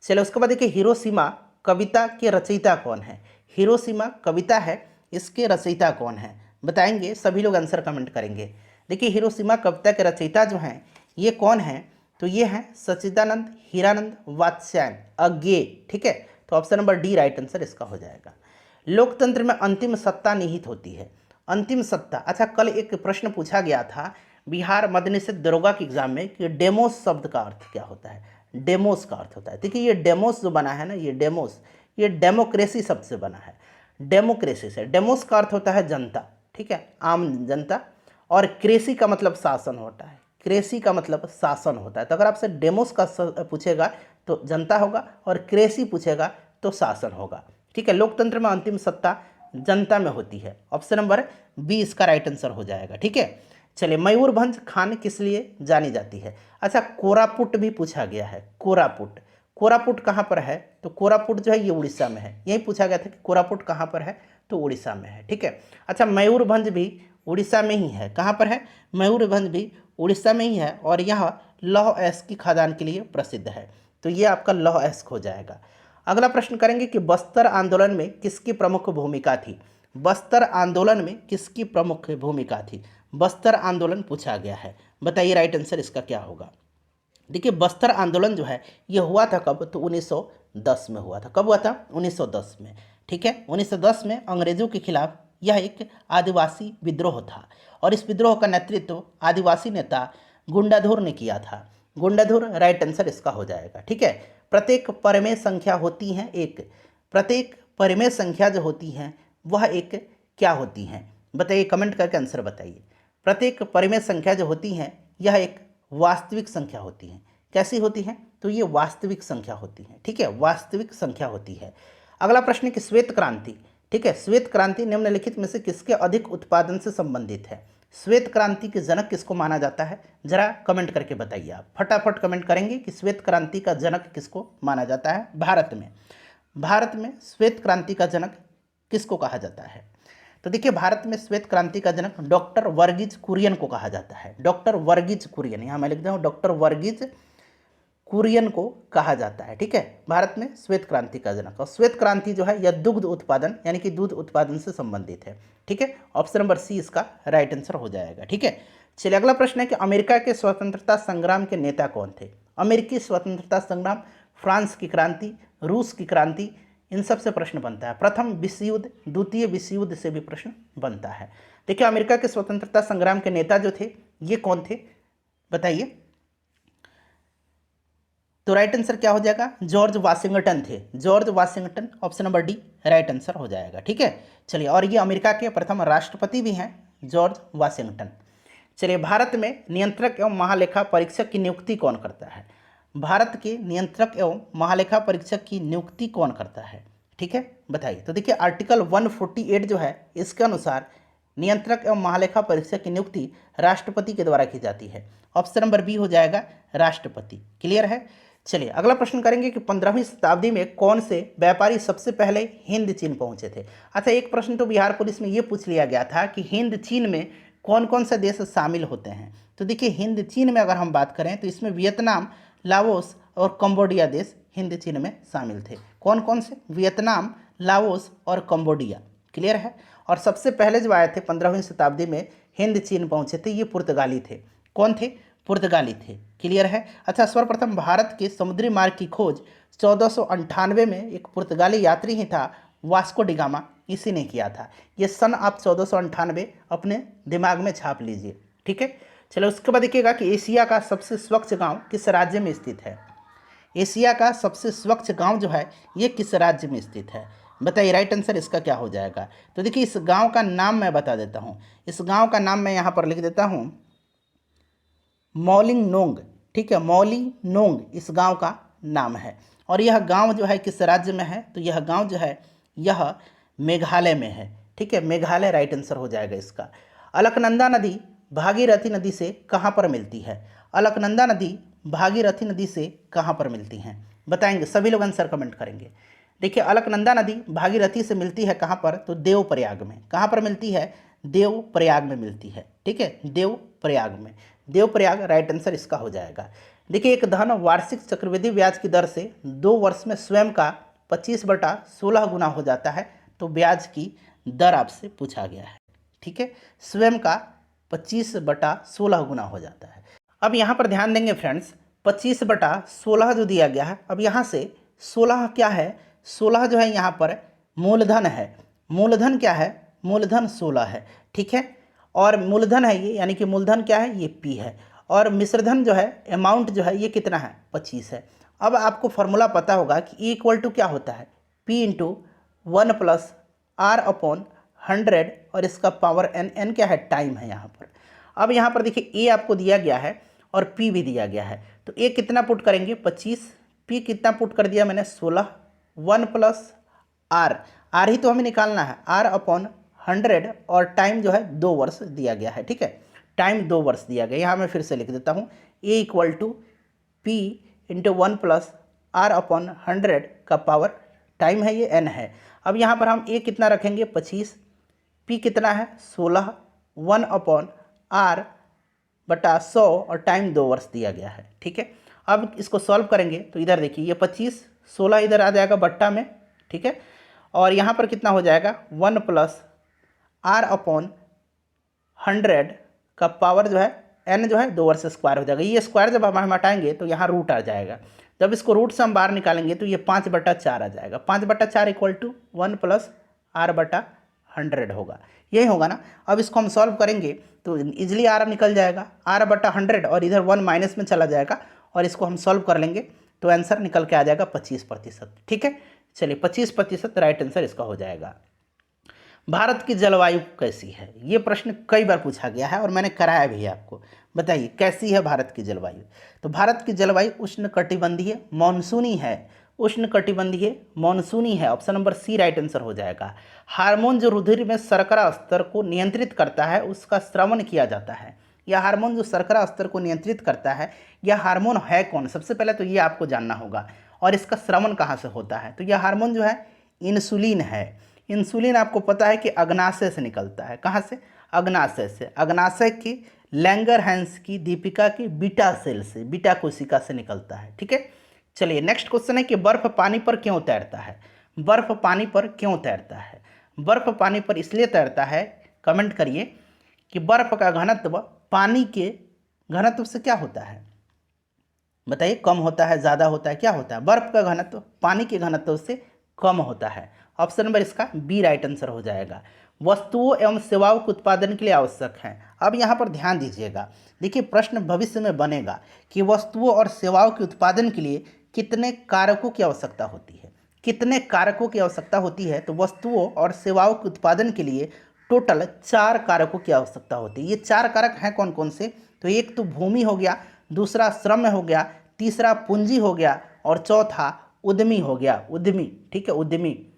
चलो उसके बाद देखिए, हिरोशिमा कविता के रचयिता कौन है? हिरोशिमा कविता है, इसके रचयिता कौन है? बताएंगे सभी लोग, आंसर कमेंट करेंगे। देखिए, हिरोशिमा कविता के रचयिता जो हैं ये कौन है? तो ये हैं सच्चिदानंद हीरानंद वात्स्यायन अज्ञे। ठीक है, तो option number D right answer इसका हो जाएगा। लोकतंत्र में अंतिम सत्ता निहित होती है। अंतिम सत्ता, अच्छा कल एक प्रश्न पूछा गया था बिहार मद्य निषेध दरोगा के एग्जाम में कि डेमोस शब्द का अर्थ क्या होता है? डेमोस का अर्थ होता है, देखिए ये डेमोस जो बना है ना, ये डेमोस, ये डेमोक्रेसी शब्द से बना है। डेमोक्रेसी से, डेमोस का अर्थ होता है जनता। ठीक है, आम जनता, और क्रेसी का मतलब शासन होता है। क्रेसी का मतलब शासन होता है। तो अगर आपसे डेमोस का पूछेगा तो जनता होगा, और क्रेसी पूछेगा तो शासन होगा। ठीक है, लोकतंत्र में अंतिम सत्ता जनता में होती है। ऑप्शन नंबर बी इसका राइट आंसर हो जाएगा। ठीक है, चलिए, मयूरभंज खान किस लिए जानी जाती है? अच्छा, कोरापुट भी पूछा गया है। कोरापुट, कोरापुट कहाँ पर है? तो कोरापुट जो है ये उड़ीसा में है। यही पूछा गया था कि कोरापुट कहाँ पर है, तो उड़ीसा में है। ठीक है, अच्छा मयूरभंज भी उड़ीसा में ही है। कहाँ पर है? मयूरभंज भी उड़ीसा में ही है, और यह लौह अयस्क की खदान के लिए प्रसिद्ध है। तो ये आपका लौह अयस्क हो जाएगा। अगला प्रश्न करेंगे कि बस्तर आंदोलन में किसकी प्रमुख भूमिका थी? बस्तर आंदोलन में किसकी प्रमुख भूमिका थी? बस्तर आंदोलन पूछा गया है। बताइए राइट आंसर इसका क्या होगा? देखिए, बस्तर आंदोलन जो है ये हुआ था कब? तो 1910 में हुआ था। कब हुआ था? 1910 में। ठीक है, 1910 में अंग्रेजों के खिलाफ यह एक आदिवासी विद्रोह था, और इस विद्रोह का नेतृत्व आदिवासी नेता गुंडाधुर ने किया था। गुंडाधुर राइट आंसर इसका हो जाएगा। ठीक है, प्रत्येक परिमेय संख्या होती हैं एक, प्रत्येक परिमेय संख्या जो होती हैं वह एक क्या होती हैं? बताइए, कमेंट करके आंसर बताइए। प्रत्येक परिमेय संख्या जो होती हैं यह एक वास्तविक संख्या होती हैं। कैसी होती हैं? तो ये वास्तविक संख्या होती हैं। ठीक है, वास्तविक संख्या होती है। अगला प्रश्न कि श्वेत क्रांति, ठीक है, श्वेत क्रांति निम्नलिखित में से किसके अधिक उत्पादन से संबंधित है? श्वेत क्रांति के जनक किसको माना जाता है? जरा कमेंट करके बताइए। आप फटाफट कमेंट करेंगे कि श्वेत क्रांति का जनक किसको माना जाता है भारत में। भारत में श्वेत क्रांति का जनक किसको कहा जाता है? तो देखिए, भारत में श्वेत क्रांति का जनक डॉक्टर वर्गीज कुरियन को कहा जाता है। डॉक्टर वर्गीज कुरियन, यहाँ मैं लिख रहा हूँ डॉक्टर वर्गीज कुरियन को कहा जाता है। ठीक है, भारत में श्वेत क्रांति का जनक। और श्वेत क्रांति जो है यह दुग्ध उत्पादन यानी कि दूध उत्पादन से संबंधित है। ठीक है, ऑप्शन नंबर सी इसका राइट आंसर हो जाएगा। ठीक है, चलिए अगला प्रश्न है कि अमेरिका के स्वतंत्रता संग्राम के नेता कौन थे? अमेरिकी स्वतंत्रता संग्राम, फ्रांस की क्रांति, रूस की क्रांति, इन सब से प्रश्न बनता है। प्रथम विश्व युद्ध, द्वितीय विश्व युद्ध से भी प्रश्न बनता है। देखिए, अमेरिका के स्वतंत्रता संग्राम के नेता जो थे ये कौन थे? बताइए। तो राइट आंसर क्या हो जाएगा? जॉर्ज वाशिंगटन थे। George Washington, option number D right answer हो जाएगा। ठीक है, चलिए, और ये अमेरिका के प्रथम राष्ट्रपति भी हैं, जॉर्ज वाशिंगटन। चलिए, भारत में नियंत्रक एवं महालेखा परीक्षक की नियुक्ति कौन करता है? भारत के नियंत्रक एवं महालेखा परीक्षक की नियुक्ति कौन करता है? ठीक है, बताइए। तो देखिए, आर्टिकल 148 जो है इसके अनुसार नियंत्रक एवं महालेखा परीक्षक की नियुक्ति राष्ट्रपति के द्वारा की जाती है। ऑप्शन नंबर बी हो जाएगा राष्ट्रपति। क्लियर है। चलिए अगला प्रश्न करेंगे कि 15वीं शताब्दी में कौन से व्यापारी सबसे पहले हिंद चीन पहुंचे थे। अच्छा, एक प्रश्न तो बिहार पुलिस में ये पूछ लिया गया था कि हिंद चीन में कौन कौन से देश शामिल होते हैं। तो देखिए हिंद चीन में अगर हम बात करें तो इसमें वियतनाम, लाओस और कंबोडिया देश हिंद चीन में शामिल थे। कौन कौन से? वियतनाम, लाओस और कंबोडिया। क्लियर है। और सबसे पहले जो आए थे 15वीं शताब्दी में हिंद चीन पहुंचे थे ये पुर्तगाली थे। कौन थे? पुर्तगाली थे। क्लियर है। अच्छा, सर्वप्रथम भारत के समुद्री मार्ग की खोज 1498 में एक पुर्तगाली यात्री ही था, वास्को डी गामा, इसी ने किया था। ये सन आप 1498 अपने दिमाग में छाप लीजिए। ठीक है। चलो उसके बाद देखिएगा कि एशिया का सबसे स्वच्छ गांव किस राज्य में स्थित है। एशिया का सबसे स्वच्छ गांव जो है ये किस राज्य में स्थित है, बताइए। राइट आंसर इसका क्या हो जाएगा। तो देखिए इस गांव का नाम मैं बता देता हूँ। इस गांव का नाम मैं यहाँ पर लिख देता हूँ, मौलिंगनोंग। ठीक है, मौलिंगनोंग इस गांव का नाम है। और यह गांव जो है किस राज्य में है, तो यह गांव जो है यह मेघालय में है। ठीक है, मेघालय राइट आंसर हो जाएगा इसका। अलकनंदा नदी भागीरथी नदी से कहाँ पर मिलती है। अलकनंदा नदी भागीरथी नदी से कहाँ पर मिलती हैं, बताएंगे। सभी लोग आंसर कमेंट करेंगे। देखिए अलकनंदा नदी भागीरथी से मिलती है कहाँ पर, तो देवप्रयाग में। कहाँ पर मिलती है? देवप्रयाग में मिलती है। ठीक है, देवप्रयाग में। देवप्रयाग राइट आंसर इसका हो जाएगा। देखिए एक धन वार्षिक चक्रवृद्धि ब्याज की दर से 2 वर्ष में स्वयं का 25/16 गुना हो जाता है, तो ब्याज की दर आपसे पूछा गया है। ठीक है, स्वयं का 25/16 गुना हो जाता है। अब यहाँ पर ध्यान देंगे फ्रेंड्स, 25/16 जो दिया गया है, अब यहाँ से 16 क्या है, 16 जो है यहाँ पर मूलधन है। मूलधन क्या है? मूलधन 16 है। ठीक है, और मूलधन है ये, यानी कि मूलधन क्या है, ये P है। और मिश्रधन जो है, अमाउंट जो है ये कितना है, 25 है। अब आपको फॉर्मूला पता होगा कि E इक्वल टू क्या होता है, P इंटू 1 प्लस R/100 और इसका पावर n क्या है, टाइम है यहाँ पर। अब यहाँ पर देखिए A आपको दिया गया है और P भी दिया गया है, तो A कितना पुट करेंगे, 25, P कितना पुट कर दिया मैंने, 16, 1 प्लस R ही तो हमें निकालना है, R/100 और टाइम जो है 2 वर्ष दिया गया है। ठीक है, टाइम 2 वर्ष दिया गया। यहाँ मैं फिर से लिख देता हूँ, A equal to P into 1 plus R/100 का पावर टाइम है ये n है। अब यहाँ पर हम A कितना रखेंगे, 25, P कितना है 16, 1/R/100 और टाइम 2 वर्ष दिया गया है। ठीक है, अब इसको सॉल्व करेंगे तो इधर देखिए ये 25, 16 इधर आ जाएगा बट्टा में। ठीक है, और यहाँ पर कितना हो जाएगा, 1 प्लस R/100 का पावर जो है n जो है 2 वर्ष स्क्वायर हो जाएगा। ये स्क्वायर जब हम हटाएंगे तो यहाँ रूट आ जाएगा। जब इसको रूट से हम बाहर निकालेंगे तो ये 5/4 आ जाएगा। 5/4 इक्वल टू 1 प्लस R/100 होगा, यही होगा ना। अब इसको हम सॉल्व करेंगे तो इजिली R निकल जाएगा, R/100 और इधर 1 माइनस में चला जाएगा और इसको हम सॉल्व कर लेंगे तो आंसर निकल के आ जाएगा 25%। ठीक है, चलिए 25% राइट आंसर इसका हो जाएगा। भारत की जलवायु कैसी है, ये प्रश्न कई बार पूछा गया है और मैंने कराया भी है आपको। बताइए कैसी है भारत की जलवायु। तो भारत की जलवायु उष्णकटिबंधीय मानसूनी है। उष्णकटिबंधीय मानसूनी है, option number C right answer हो जाएगा। हार्मोन जो रुधिर में शर्करा स्तर को नियंत्रित करता है उसका स्रवण किया जाता है। यह हार्मोन जो शर्करा स्तर को नियंत्रित करता है, यह हार्मोन है कौन, सबसे पहले तो ये आपको जानना होगा। और इसका श्रवण कहाँ से होता है, तो यह हार्मोन जो है इंसुलिन है। इंसुलिन आपको पता है कि अग्नाशय से निकलता है। कहाँ से? अग्नाशय से। अग्नाशय की लैंगरहैंस की दीपिका की बीटा सेल से, बीटा कोशिका से निकलता है। ठीक है, चलिए नेक्स्ट क्वेश्चन है कि बर्फ पानी पर क्यों तैरता है। बर्फ पानी पर क्यों तैरता है? बर्फ पानी पर इसलिए तैरता है, कमेंट करिए, कि बर्फ का घनत्व पानी के घनत्व से क्या होता है, बताइए, कम होता है, ज़्यादा होता है, क्या होता है? बर्फ का घनत्व पानी के घनत्व से कम होता है। ऑप्शन नंबर इसका बी राइट आंसर हो जाएगा। वस्तुओं एवं सेवाओं के उत्पादन के लिए आवश्यक है। अब यहाँ पर ध्यान दीजिएगा, देखिए प्रश्न भविष्य में बनेगा कि वस्तुओं और सेवाओं के उत्पादन के लिए कितने कारकों की आवश्यकता होती है। कितने कारकों की आवश्यकता होती है, तो वस्तुओं और सेवाओं के उत्पादन के लिए टोटल 4 कारकों की आवश्यकता होती है। ये 4 कारक हैं कौन कौन से, तो एक तो भूमि हो गया, दूसरा श्रम हो गया, तीसरा पूंजी हो गया और चौथा उद्यमी हो गया। उद्यमी, ठीक है, उद्यमी।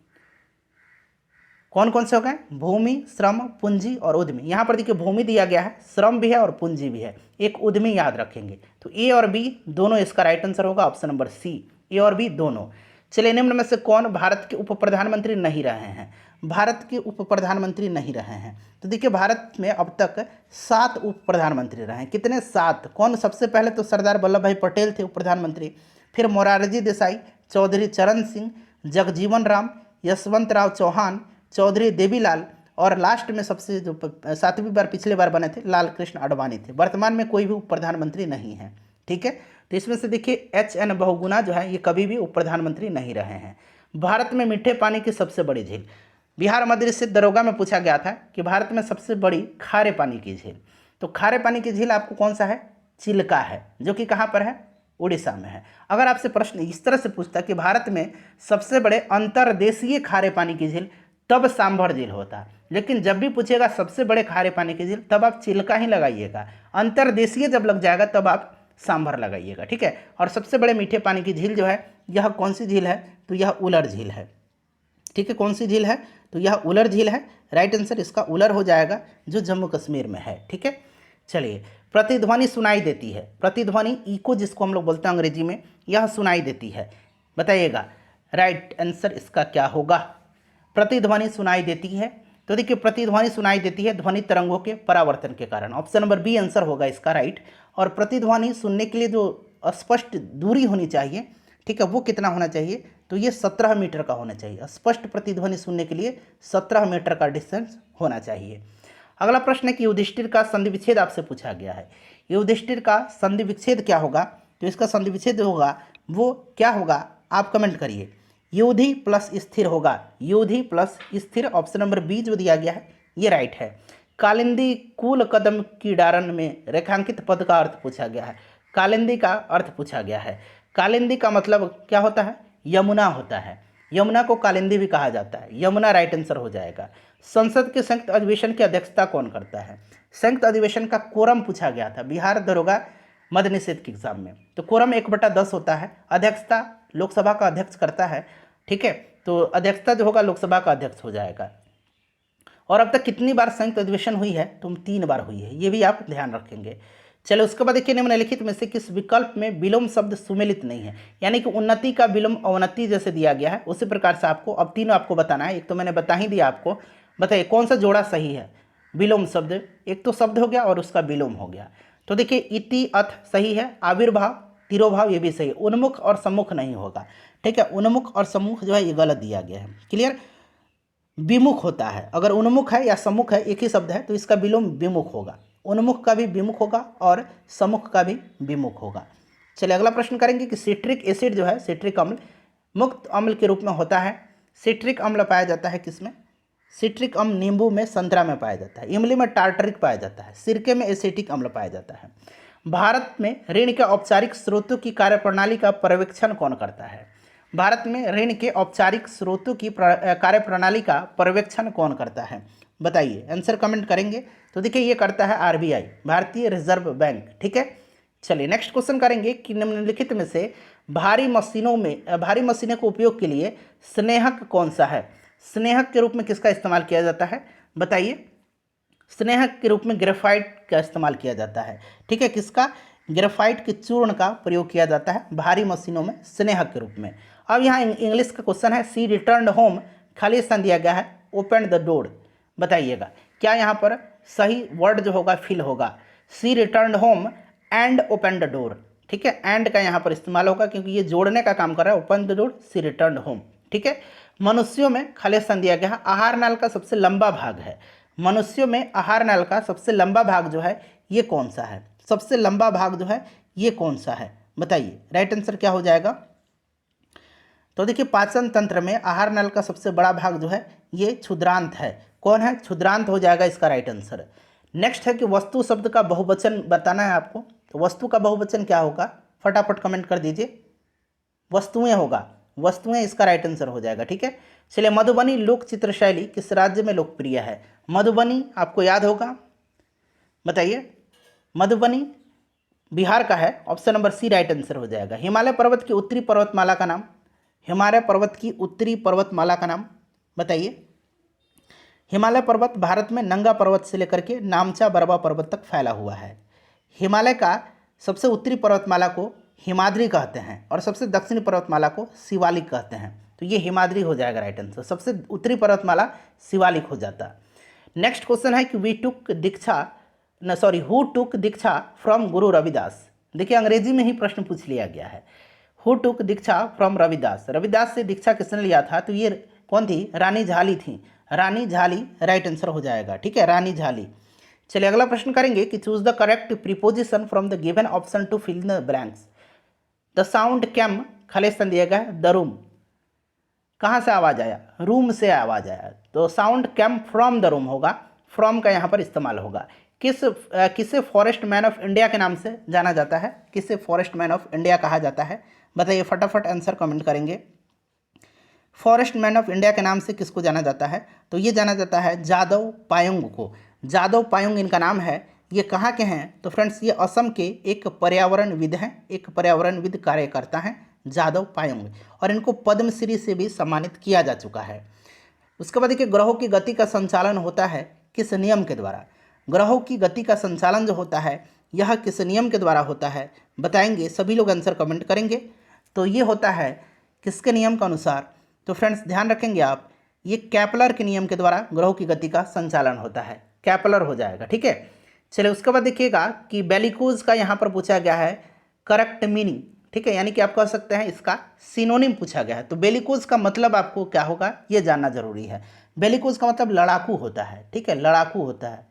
कौन कौन से हो गए? भूमि, श्रम, पूंजी और उद्यमी। यहाँ पर देखिए भूमि दिया गया है, श्रम भी है और पूंजी भी है, एक उद्यमी याद रखेंगे। तो ए और बी दोनों इसका राइट आंसर होगा, ऑप्शन नंबर सी, ए और बी दोनों। चलिए, निम्न में से कौन भारत के उप प्रधानमंत्री नहीं रहे हैं? भारत के उप प्रधानमंत्री नहीं रहे हैं, तो देखिए भारत में अब तक 7 उप प्रधानमंत्री रहे हैं। कितने? 7। कौन? सबसे पहले तो सरदार वल्लभ भाई पटेल थे उप प्रधानमंत्री, फिर मोरारजी देसाई, चौधरी चरण सिंह, जगजीवन राम, यशवंत राव चौहान, चौधरी देवीलाल, और लास्ट में सबसे जो 7वीं बार पिछले बार बने थे लाल कृष्ण आडवाणी थे। वर्तमान में कोई भी उप प्रधानमंत्री नहीं है, ठीक है। तो इसमें से देखिए HN बहुगुणा जो है ये कभी भी उप प्रधानमंत्री नहीं रहे हैं। भारत में मीठे पानी की सबसे बड़ी झील, बिहार मध्य से दरोगा में पूछा गया था कि भारत में सबसे बड़ी खारे पानी की झील, तो खारे पानी की झील आपको कौन सा है? चिल्का है, जो कि कहाँ पर है? उड़ीसा में है। अगर आपसे प्रश्न इस तरह से पूछता कि भारत में सबसे बड़े अंतर्देशीय खारे पानी की झील, तब सांभर झील होता, लेकिन जब भी पूछेगा सबसे बड़े खारे पानी की झील, तब आप चिल्का ही लगाइएगा। अंतर्देशीय जब लग जाएगा तब आप सांभर लगाइएगा, ठीक है। और सबसे बड़े मीठे पानी की झील जो है यह कौन सी झील है? तो यह उलर झील है, ठीक है। कौन सी झील है? तो यह उलर झील है। राइट आंसर इसका उलर हो जाएगा, जो जम्मू कश्मीर में है, ठीक है। चलिए, प्रतिध्वनि सुनाई देती है, प्रतिध्वनि इको जिसको हम लोग बोलते हैं अंग्रेजी में, यह सुनाई देती है, बताइएगा राइट आंसर इसका क्या होगा? प्रतिध्वनि सुनाई देती है, तो देखिए प्रतिध्वनि सुनाई देती है ध्वनि तरंगों के परावर्तन के कारण, ऑप्शन नंबर बी आंसर होगा इसका राइट। और प्रतिध्वनि सुनने के लिए जो स्पष्ट दूरी होनी चाहिए, ठीक है, वो कितना होना चाहिए? तो ये 17 मीटर का होना चाहिए। स्पष्ट प्रतिध्वनि सुनने के लिए 17 मीटर का डिस्टेंस होना चाहिए। अगला प्रश्न है कि युधिष्ठिर का संधि विच्छेद आपसे पूछा गया है। युधिष्ठिर का संधि विच्छेद क्या होगा? तो इसका संधि विच्छेद होगा वो क्या होगा? आप कमेंट करिए। युधि प्लस स्थिर होगा, युधि प्लस स्थिर, ऑप्शन नंबर बी जो दिया गया है ये राइट है। कालिंदी कूल कदम की डारन में रेखांकित पद का अर्थ पूछा गया है। कालिंदी का अर्थ पूछा गया है। कालिंदी का मतलब क्या होता है? यमुना होता है। यमुना को कालिंदी भी कहा जाता है, यमुना राइट आंसर हो जाएगा। संसद के संयुक्त अधिवेशन की अध्यक्षता कौन करता है? संयुक्त अधिवेशन का कोरम पूछा गया था बिहार दरोगा मद निषेध के एग्जाम में। तो कोरम 1/10 होता है। अध्यक्षता लोकसभा का अध्यक्ष करता है, ठीक है। तो अध्यक्षता जो होगा लोकसभा का अध्यक्ष हो जाएगा। और अब तक कितनी बार संयुक्त अधिवेशन हुई है? तो 3 बार हुई है, ये भी आप ध्यान रखेंगे। चलो उसके बाद देखिए, निम्नलिखित में से किस विकल्प में विलोम शब्द सुमेलित नहीं है? यानी कि उन्नति का विलोम अवनति जैसे दिया गया है उसी प्रकार से आपको अब तीनों आपको बताना है। एक तो मैंने बता ही दिया आपको, बताइए कौन सा जोड़ा सही है? विलोम शब्द, एक तो शब्द हो गया और उसका विलोम हो गया। तो देखिए इति अथ सही है, आविर्भाव तिरोभाव ये भी सही है, उन्मुख और सम्मुख नहीं होगा, ठीक है। उन्मुख और सम्मुख जो है ये गलत दिया गया है, क्लियर। विमुख होता है, अगर उन्मुख है या सम्मुख है एक ही शब्द है तो इसका विलोम विमुख होगा। उन्मुख का भी विमुख होगा और सम्मुख का भी विमुख होगा। चलिए अगला प्रश्न करेंगे कि सिट्रिक एसिड जो है, सिट्रिक अम्ल मुक्त अम्ल के रूप में होता है। सिट्रिक अम्ल पाया जाता है किसमें? सिट्रिक अम्ल नींबू में, संतरा में पाया जाता है। इमली में टार्टरिक पाया जाता है। सिरके में एसिटिक अम्ल पाया जाता है। भारत में ऋण के औपचारिक स्रोतों की कार्यप्रणाली का पर्यवेक्षण कौन करता है? भारत में ऋण के औपचारिक स्रोतों की कार्यप्रणाली का पर्यवेक्षण कौन करता है? बताइए, आंसर कमेंट करेंगे। तो देखिए ये करता है RBI, भारतीय रिजर्व बैंक, ठीक है। चलिए नेक्स्ट क्वेश्चन करेंगे कि निम्नलिखित में से भारी मशीनों के उपयोग के लिए स्नेहक कौन सा है? स्नेहक के रूप में किसका इस्तेमाल किया जाता है? बताइए। स्नेहक के रूप में ग्रेफाइट का इस्तेमाल किया जाता है, ठीक है। किसका? ग्रेफाइट के चूर्ण का प्रयोग किया जाता है भारी मशीनों में स्नेहक के रूप में। अब यहाँ इंग्लिश का क्वेश्चन है, सी रिटर्न होम, खाली स्थान दिया गया है, ओपन द डोर। बताइएगा क्या यहाँ पर सही वर्ड जो होगा फिल होगा? C return home and open the door, ठीक है। एंड का यहाँ पर इस्तेमाल होगा क्योंकि ये जोड़ने का काम कर रहा है, open the door, see return home, ठीक है। मनुष्यों में खाली स्थान दिया गया है, आहार नाल का सबसे लंबा भाग है। मनुष्यों में आहार नाल का सबसे लंबा भाग जो है ये कौन सा है? सबसे लंबा भाग जो है ये कौन सा है? बताइए, राइट आंसर क्या हो जाएगा? तो देखिए पाचन तंत्र में आहार नल का सबसे बड़ा भाग जो है ये क्षुद्रांत है। कौन है? क्षुद्रांत हो जाएगा इसका राइट आंसर। नेक्स्ट है कि वस्तु शब्द का बहुवचन बताना है आपको। तो वस्तु का बहुवचन क्या होगा? फटाफट कमेंट कर दीजिए। वस्तुएं होगा, वस्तुएं इसका राइट आंसर हो जाएगा, ठीक है। चलिए मधुबनी लोक चित्र शैली किस राज्य में लोकप्रिय है? मधुबनी आपको याद होगा, बताइए। मधुबनी बिहार का है, option number C right answer हो जाएगा। हिमालय पर्वत की उत्तरी पर्वतमाला का नाम, हिमालय पर्वत की उत्तरी पर्वतमाला का नाम बताइए। हिमालय पर्वत भारत में नंगा पर्वत से लेकर के नामचा बरवा पर्वत तक फैला हुआ है। हिमालय का सबसे उत्तरी पर्वतमाला को हिमाद्री कहते हैं और सबसे दक्षिणी पर्वतमाला को शिवालिक कहते हैं। तो ये हिमाद्री हो जाएगा राइट आंसर, सबसे उत्तरी पर्वतमाला शिवालिक हो जाता। नेक्स्ट क्वेश्चन है कि who took Diksha from Guru Ravidas. देखिए अंग्रेजी में ही प्रश्न पूछ लिया गया है। Who took Diksha from Ravidas, Ravidas से दीक्षा किसने लिया था? तो ये कौन थी? रानी झाली थी। रानी झाली राइट आंसर हो जाएगा, ठीक है, रानी झाली। चलिए अगला प्रश्न करेंगे कि choose the correct preposition from the given option to fill the blanks. The sound came, खालिस्तान दिया गया है द रूम, कहाँ से आवाज़ आया? रूम से आवाज़ आया, तो sound came from the room होगा, फ्रॉम का यहाँ पर इस्तेमाल होगा। किसे फॉरेस्ट मैन ऑफ इंडिया के नाम से जाना जाता है? किसे फॉरेस्ट मैन ऑफ इंडिया कहा जाता है? बताइए, फटाफट आंसर कमेंट करेंगे। फॉरेस्ट मैन ऑफ इंडिया के नाम से किसको जाना जाता है? तो ये जाना जाता है जादव पायंग को। जादव पायंग इनका नाम है। ये कहाँ के हैं? तो फ्रेंड्स ये असम के एक पर्यावरणविद हैं, एक पर्यावरणविद कार्यकर्ता हैं जादव पायंग, और इनको पद्मश्री से भी सम्मानित किया जा चुका है। उसके बाद देखिए, ग्रहों की गति का संचालन होता है किस नियम के द्वारा? ग्रहों की गति का संचालन जो होता है यह किस नियम के द्वारा होता है? बताएंगे, सभी लोग आंसर कमेंट करेंगे। तो ये होता है किसके नियम के अनुसार? तो फ्रेंड्स ध्यान रखेंगे आप, ये कैपलर के नियम के द्वारा ग्रहों की गति का संचालन होता है, कैपलर हो जाएगा, ठीक है। चलिए उसके बाद देखिएगा कि बेलिकोज का यहाँ पर पूछा गया है करेक्ट मीनिंग, ठीक है, यानी कि आप कह सकते हैं इसका सिनोनिम पूछा गया है। तो बेलिकोज का मतलब आपको क्या होगा ये जानना जरूरी है। बेलिकोज का मतलब लड़ाकू होता है, ठीक है, लड़ाकू होता है,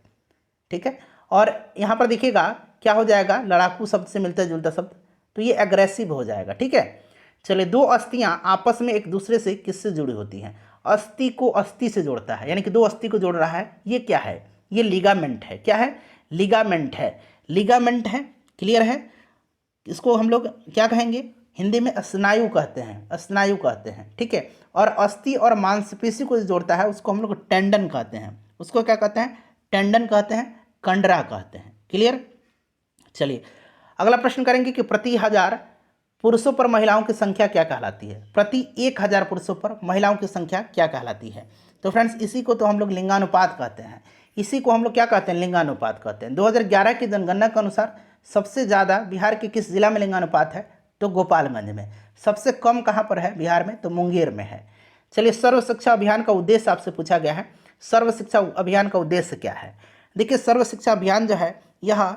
ठीक है। और यहाँ पर देखिएगा क्या हो जाएगा, लड़ाकू शब्द से मिलता जुलता शब्द, तो ये एग्रेसिव हो जाएगा, ठीक है। चलिए, दो अस्थियाँ आपस में एक दूसरे से किससे जुड़ी होती हैं? अस्थि को अस्थि से जोड़ता है, यानी कि दो अस्थि को जोड़ रहा है, ये क्या है? ये लिगामेंट है। क्या है? लिगामेंट है, लिगामेंट है, क्लियर है। इसको हम लोग क्या कहेंगे? हिंदी में स्नायु कहते हैं, स्नायु कहते हैं, ठीक है। और अस्थि और मांसपेशी को जो जोड़ता है उसको हम लोग टेंडन कहते हैं, उसको क्या कहते हैं? टेंडन कहते हैं, कंडरा कहते हैं, क्लियर। चलिए अगला प्रश्न करेंगे कि प्रति 1000 पुरुषों पर महिलाओं की संख्या क्या कहलाती है? प्रति 1000 पुरुषों पर महिलाओं की संख्या क्या कहलाती है? तो फ्रेंड्स इसी को तो हम लोग लिंगानुपात कहते हैं, इसी को हम लोग क्या कहते हैं? लिंगानुपात कहते हैं। 2011 की जनगणना के अनुसार सबसे ज़्यादा बिहार के किस जिला में लिंगानुपात है? तो गोपालगंज में। सबसे कम कहाँ पर है बिहार में? तो मुंगेर में है। चलिए, सर्व शिक्षा अभियान का उद्देश्य आपसे पूछा गया है, सर्व शिक्षा अभियान का उद्देश्य क्या है? देखिए, सर्व शिक्षा अभियान जो है यह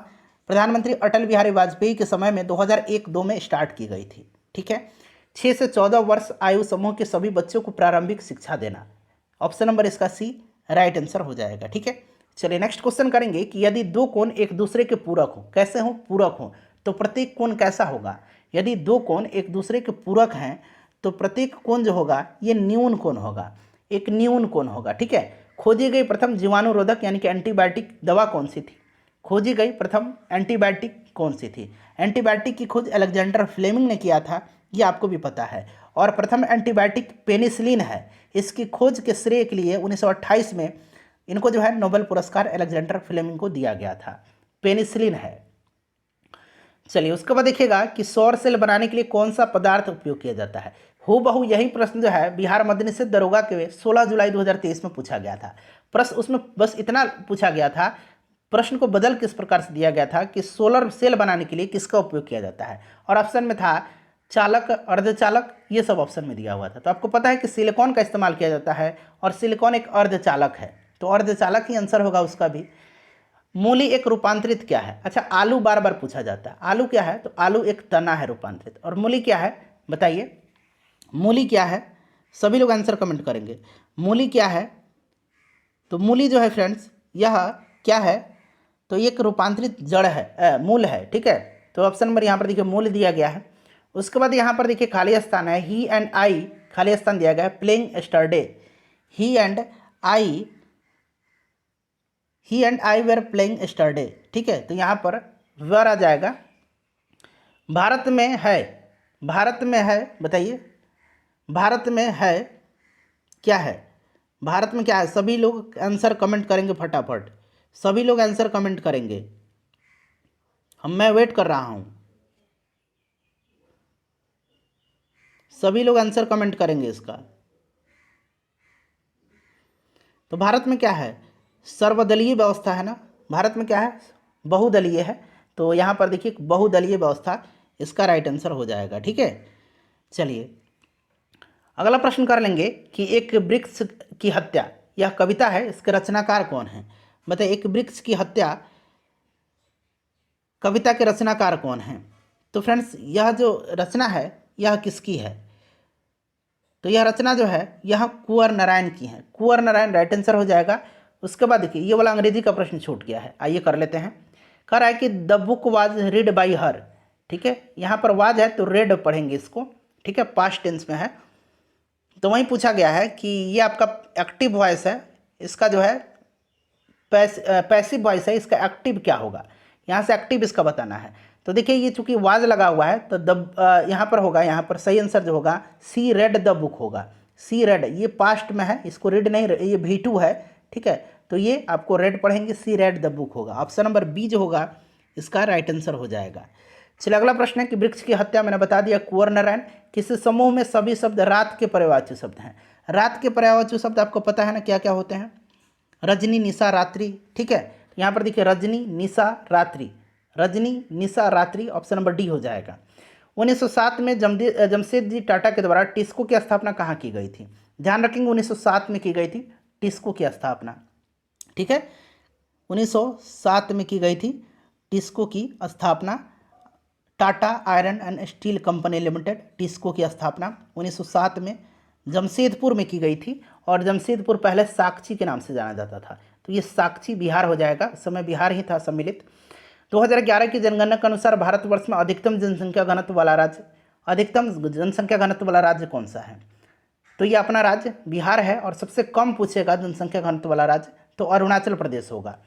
प्रधानमंत्री अटल बिहारी वाजपेयी के समय में 2001-2 में स्टार्ट की गई थी, ठीक है। 6 से 14 वर्ष आयु समूह के सभी बच्चों को प्रारंभिक शिक्षा देना। ऑप्शन नंबर इसका सी राइट आंसर हो जाएगा, ठीक है। चलिए नेक्स्ट क्वेश्चन करेंगे कि यदि दो कोण एक दूसरे के पूरक हो, कैसे हो? पूरक हो, तो प्रत्येक कोण कैसा होगा? यदि दो कोण एक दूसरे के पूरक हैं तो प्रत्येक कोण जो होगा ये न्यून कोण होगा, एक न्यून कोण होगा, ठीक है। खोजी गई प्रथम जीवाणुरोधक यानी कि एंटीबायोटिक दवा कौन सी थी? खोजी गई प्रथम एंटीबायोटिक कौन सी थी? एंटीबायोटिक की खोज अलेक्जेंडर फ्लेमिंग ने किया था, ये आपको भी पता है। और प्रथम एंटीबायोटिक पेनिसिलिन है, इसकी खोज के श्रेय के लिए 1928 में इनको जो है नोबेल पुरस्कार अलेक्जेंडर फ्लेमिंग को दिया गया था, पेनिसिलिन है। चलिए उसके बाद देखिएगा कि सौर सेल बनाने के लिए कौन सा पदार्थ उपयोग किया जाता है? हूबहू यही प्रश्न जो है बिहार मद्य निषेध दरोगा के 16 जुलाई 2023 में पूछा गया था। प्रश्न उसमें बस इतना पूछा गया था, प्रश्न को बदल किस प्रकार से दिया गया था कि सोलर सेल बनाने के लिए किसका उपयोग किया जाता है? और ऑप्शन में था चालक, अर्धचालक, ये सब ऑप्शन में दिया हुआ था। तो आपको पता है कि सिलिकॉन का इस्तेमाल किया जाता है और सिलिकॉन एक अर्धचालक है, तो अर्धचालक ही आंसर होगा उसका भी। मूली एक रूपांतरित क्या है? अच्छा, आलू बार बार पूछा जाता है, आलू क्या है? तो आलू एक तना है रूपांतरित। और मूली क्या है बताइए, मूली क्या है? सभी लोग आंसर कमेंट करेंगे, मूली क्या है? तो मूली जो है फ्रेंड्स यह क्या है? तो एक रूपांतरित जड़ है, मूल है, ठीक है। तो ऑप्शन नंबर यहाँ पर देखिए मूल दिया गया है। उसके बाद यहाँ पर देखिए खाली स्थान है, ही एंड आई, खाली स्थान दिया गया है, playing yesterday, he and I were playing yesterday, ठीक है। तो यहाँ पर वर आ जाएगा। भारत में है, भारत में है, बताइए भारत में है क्या है? भारत में क्या है? सभी लोग आंसर कमेंट करेंगे फटाफट, सभी लोग आंसर कमेंट करेंगे, मैं वेट कर रहा हूँ, सभी लोग आंसर कमेंट करेंगे इसका। तो भारत में क्या है, सर्वदलीय व्यवस्था है ना, भारत में क्या है, बहुदलीय है। तो यहाँ पर देखिए बहुदलीय व्यवस्था इसका राइट आंसर हो जाएगा। ठीक है, चलिए अगला प्रश्न कर लेंगे कि एक वृक्ष की हत्या, यह कविता है, इसके रचनाकार कौन है। बताइए, एक वृक्ष की हत्या कविता के रचनाकार कौन है। तो फ्रेंड्स यह जो रचना है यह किसकी है, तो यह रचना जो है यह कुंवर नारायण की है। कुंवर नारायण राइट आंसर हो जाएगा। उसके बाद देखिए ये वाला अंग्रेजी का प्रश्न छूट गया है, आइए कर लेते हैं। कह रहा है कि the book was read by her. ठीक है, यहाँ पर वाज है तो रेड पढ़ेंगे इसको। ठीक है, पास्ट टेंस में है। तो वहीं पूछा गया है कि ये आपका एक्टिव वॉइस है, इसका जो है पैसिव वॉइस है, इसका एक्टिव क्या होगा, यहाँ से एक्टिव इसका बताना है। तो देखिए ये चूंकि वाज लगा हुआ है तो द यहाँ पर होगा, यहाँ पर सही आंसर जो होगा सी रेड द बुक होगा। सी रेड ये पास्ट में है, इसको रेड नहीं, ये V2 है। ठीक है, तो ये आपको रेड पढ़ेंगे, सी रेड द बुक होगा। ऑप्शन नंबर बी जो होगा इसका राइट आंसर हो जाएगा। चलिए अगला प्रश्न है कि वृक्ष की हत्या मैंने बता दिया कुंवर नारायण। किस समूह में सभी शब्द रात के पर्यायवाची शब्द हैं। रात के पर्यायवाची शब्द आपको पता है ना क्या क्या होते हैं, रजनी निशा रात्रि। ठीक है, यहाँ पर देखिए रजनी निशा रात्रि, रजनी निशा रात्रि, ऑप्शन नंबर डी हो जाएगा। 1907 में जमशेदजी टाटा के द्वारा टिस्को की स्थापना कहाँ की गई थी। ध्यान रखेंगे 1907 में की गई थी टिस्को की स्थापना। ठीक है, 1907 में की गई थी टिस्को की स्थापना, Tata iron and steel company limited, TISCO की स्थापना 1907 में जमशेदपुर में की गई थी। और जमशेदपुर पहले साक्षी के नाम से जाना जाता था, तो ये साक्षी बिहार हो जाएगा, उस समय बिहार ही था सम्मिलित। 2011 की जनगणना के अनुसार भारतवर्ष में अधिकतम जनसंख्या घनत्व वाला राज्य, अधिकतम जनसंख्या घनत्व वाला राज्य कौन सा है। तो ये अपना राज्य बिहार है। और सबसे कम पूछेगा जनसंख्या घनत्व वाला राज्य तो अरुणाचल प्रदेश होगा।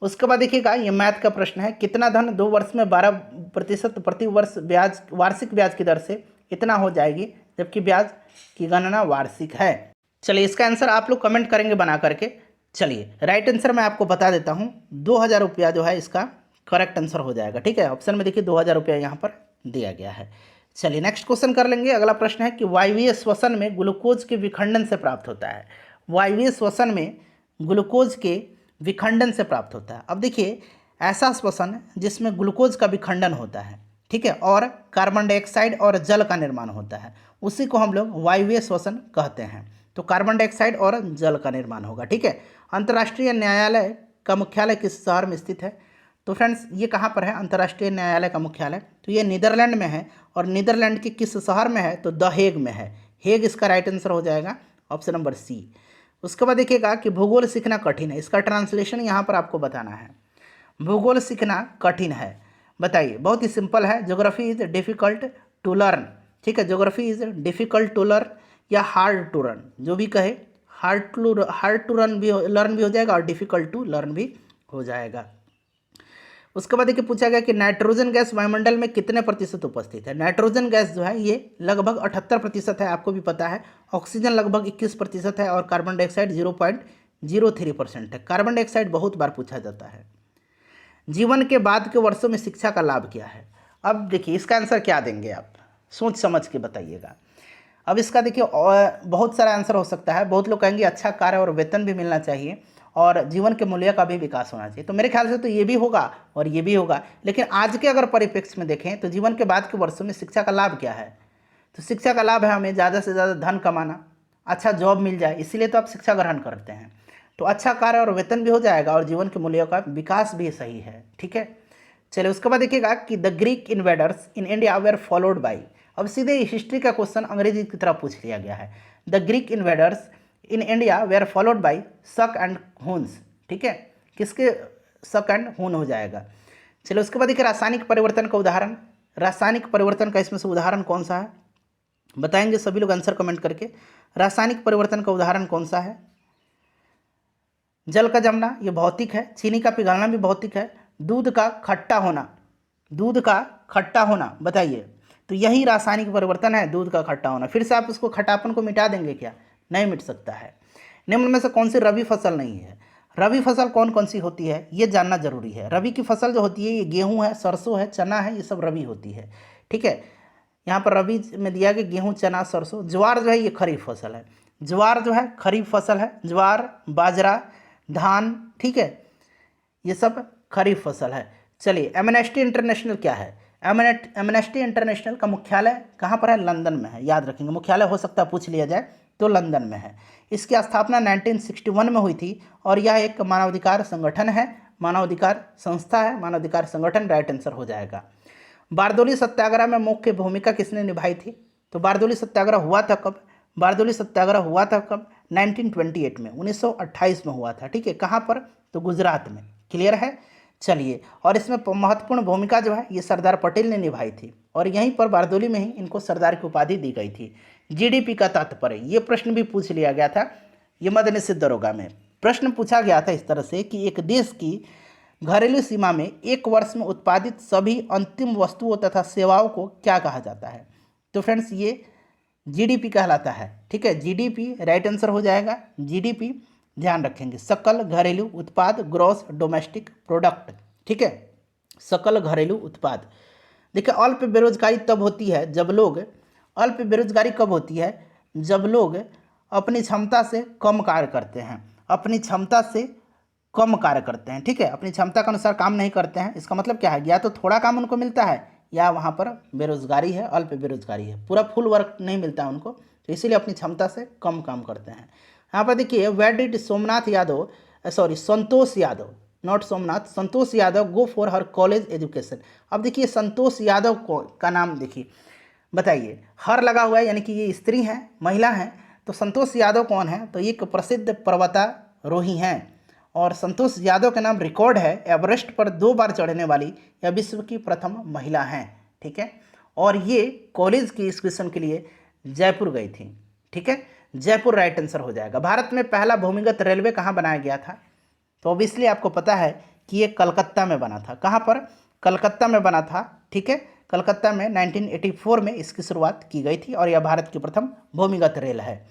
उसके बाद देखिएगा ये मैथ का प्रश्न है, कितना धन 2 वर्ष में 12% प्रति वर्ष ब्याज वार्षिक ब्याज की दर से इतना हो जाएगी, जबकि ब्याज की गणना वार्षिक है। चलिए इसका आंसर आप लोग कमेंट करेंगे बना करके। चलिए राइट आंसर मैं आपको बता देता हूँ, 2000 रुपया जो है इसका करेक्ट आंसर हो जाएगा। ठीक है, ऑप्शन में देखिए 2000 रुपया यहाँ पर दिया गया है। चलिए नेक्स्ट क्वेश्चन कर लेंगे। अगला प्रश्न है कि वायवीय श्वसन में ग्लूकोज के विखंडन से प्राप्त होता है। वायवीय श्वसन में ग्लूकोज के विखंडन से प्राप्त होता है। अब देखिए ऐसा श्वसन जिसमें ग्लूकोज का विखंडन होता है, ठीक है, और कार्बन डाइऑक्साइड और जल का निर्माण होता है, उसी को हम लोग वायवीय श्वसन कहते हैं। तो कार्बन डाइऑक्साइड और जल का निर्माण होगा। ठीक है, अंतर्राष्ट्रीय न्यायालय का मुख्यालय किस शहर में स्थित है। तो फ्रेंड्स ये कहाँ पर है अंतर्राष्ट्रीय न्यायालय का मुख्यालय, तो ये नीदरलैंड में है। और नीदरलैंड के किस शहर में है, तो द हेग में है। हेग इसका राइट आंसर हो जाएगा, ऑप्शन नंबर सी। उसके बाद देखिएगा कि भूगोल सीखना कठिन है, इसका ट्रांसलेशन यहाँ पर आपको बताना है। भूगोल सीखना कठिन है, बताइए। बहुत ही सिंपल है, geography is difficult to learn. ठीक है, geography is difficult to learn या हार्ड टू रन, जो भी कहे। हार्ड टू रन भी लर्न भी हो जाएगा और डिफ़िकल्ट टू लर्न भी हो जाएगा। उसके बाद देखिए पूछा गया कि नाइट्रोजन गैस वायुमंडल में कितने प्रतिशत उपस्थित है। नाइट्रोजन गैस जो है ये लगभग 78% है, आपको भी पता है। ऑक्सीजन लगभग 21% है और कार्बन डाइऑक्साइड 0.03% है। कार्बन डाइऑक्साइड बहुत बार पूछा जाता है। जीवन के बाद के वर्षों में शिक्षा का लाभ क्या है। अब देखिए इसका आंसर क्या देंगे आप, सोच समझ के बताइएगा। अब इसका देखिए बहुत सारा आंसर हो सकता है। बहुत लोग कहेंगे अच्छा कार्य और वेतन भी मिलना चाहिए और जीवन के मूल्य का भी विकास होना चाहिए। तो मेरे ख्याल से तो ये भी होगा और ये भी होगा। लेकिन आज के अगर परिप्रेक्ष्य में देखें तो जीवन के बाद के वर्षों में शिक्षा का लाभ क्या है, तो शिक्षा का लाभ है हमें ज़्यादा से ज़्यादा धन कमाना, अच्छा जॉब मिल जाए, इसीलिए तो आप शिक्षा ग्रहण करते हैं। तो अच्छा कार्य और वेतन भी हो जाएगा और जीवन के मूल्यों का विकास भी सही है। ठीक है, चलिए उसके बाद देखिएगा कि the Greek invaders in India were followed by. अब सीधे हिस्ट्री का क्वेश्चन अंग्रेजी की तरफ पूछ लिया गया है। The Greek invaders in India were followed by Shaka and Huns. ठीक है, किसके शक एंड हून हो जाएगा। चलो उसके बाद देखिए रासायनिक परिवर्तन का उदाहरण, रासायनिक परिवर्तन का इसमें से उदाहरण कौन सा है, बताएंगे सभी लोग आंसर कमेंट करके। रासायनिक परिवर्तन का उदाहरण कौन सा है। जल का जमना ये भौतिक है, चीनी का पिघलना भी भौतिक है, दूध का खट्टा होना, दूध का खट्टा होना, बताइए। तो यही रासायनिक परिवर्तन है, दूध का खट्टा होना। फिर से आप उसको खट्टापन को मिटा देंगे क्या, नहीं मिट सकता है। निम्न में से कौन सी रबी फसल नहीं है। रबी फसल कौन कौन सी होती है ये जानना जरूरी है। रबी की फसल जो होती है ये गेहूं है, सरसों है, चना है, ये सब रबी होती है। ठीक है, यहाँ पर रबी में दिया गया गेहूं, चना, सरसों। ज्वार जो है ये खरीफ फसल है। ज्वार जो है खरीफ फसल है, ज्वार, बाजरा, धान, ठीक है, ये सब खरीफ फसल है। चलिए, एमनेस्टी इंटरनेशनल क्या है? एमनेस्टी इंटरनेशनल का मुख्यालय कहाँ पर है? लंदन में है, याद रखेंगे। मुख्यालय हो सकता है पूछ लिया जाए तो लंदन में है। इसकी स्थापना 1961 में हुई थी और यह एक मानवाधिकार संगठन है, मानवाधिकार संस्था है, मानवाधिकार संगठन, राइट आंसर हो जाएगा। बारदोली सत्याग्रह में मुख्य भूमिका किसने निभाई थी? तो बारदोली सत्याग्रह हुआ था कब? बारदोली सत्याग्रह हुआ था कब? 1928 में, 1928 में हुआ था, ठीक है। कहाँ पर? तो गुजरात में। क्लियर है? चलिए, और इसमें महत्वपूर्ण भूमिका जो है ये सरदार पटेल ने निभाई थी और यहीं पर बारदोली में ही इनको सरदार की उपाधि दी गई थी। जीडीपी का तात्पर्य, ये प्रश्न भी पूछ लिया गया था, ये मद्य निषेध दरोगा में प्रश्न पूछा गया था इस तरह से कि एक देश की घरेलू सीमा में एक वर्ष में उत्पादित सभी अंतिम वस्तुओं तथा सेवाओं को क्या कहा जाता है? तो फ्रेंड्स ये जीडीपी कहलाता है, ठीक है। जीडीपी राइट आंसर हो जाएगा। जीडीपी ध्यान रखेंगे, सकल घरेलू उत्पाद, ग्रॉस डोमेस्टिक प्रोडक्ट, ठीक है, सकल घरेलू उत्पाद। देखिए, अल्प बेरोजगारी तब होती है जब लोग, अल्प बेरोजगारी कब होती है? जब लोग अपनी क्षमता से कम कार्य करते हैं, अपनी क्षमता से कम कार्य करते हैं, ठीक है, अपनी क्षमता के अनुसार काम नहीं करते हैं। इसका मतलब क्या है? या तो थोड़ा काम उनको मिलता है या वहाँ पर बेरोजगारी है, अल्प बेरोजगारी है, पूरा फुल वर्क नहीं मिलता है उनको, तो इसीलिए अपनी क्षमता से कम काम करते हैं। यहाँ पर देखिए, where did Somnath Yadav, sorry Santosh Yadav, not Somnath, Santosh Yadav go for her college education. अब देखिए संतोष यादव को का नाम देखिए, बताइए, हर लगा हुआ है यानी कि ये स्त्री हैं, महिला हैं, तो संतोष यादव कौन है? तो ये एक प्रसिद्ध पर्वतारोही हैं और संतोष यादव का नाम रिकॉर्ड है, एवरेस्ट पर 2 बार चढ़ने वाली यह विश्व की प्रथम महिला हैं, ठीक है। और ये कॉलेज की एजुकेशन के लिए जयपुर गई थी, ठीक है, जयपुर राइट आंसर हो जाएगा। भारत में पहला भूमिगत रेलवे कहाँ बनाया गया था? तो ऑब्वियसली आपको पता है कि ये कलकत्ता में बना था। कहाँ पर? कलकत्ता में बना था, ठीक है, कलकत्ता में 1984 में इसकी शुरुआत की गई थी और यह भारत की प्रथम भूमिगत रेल है।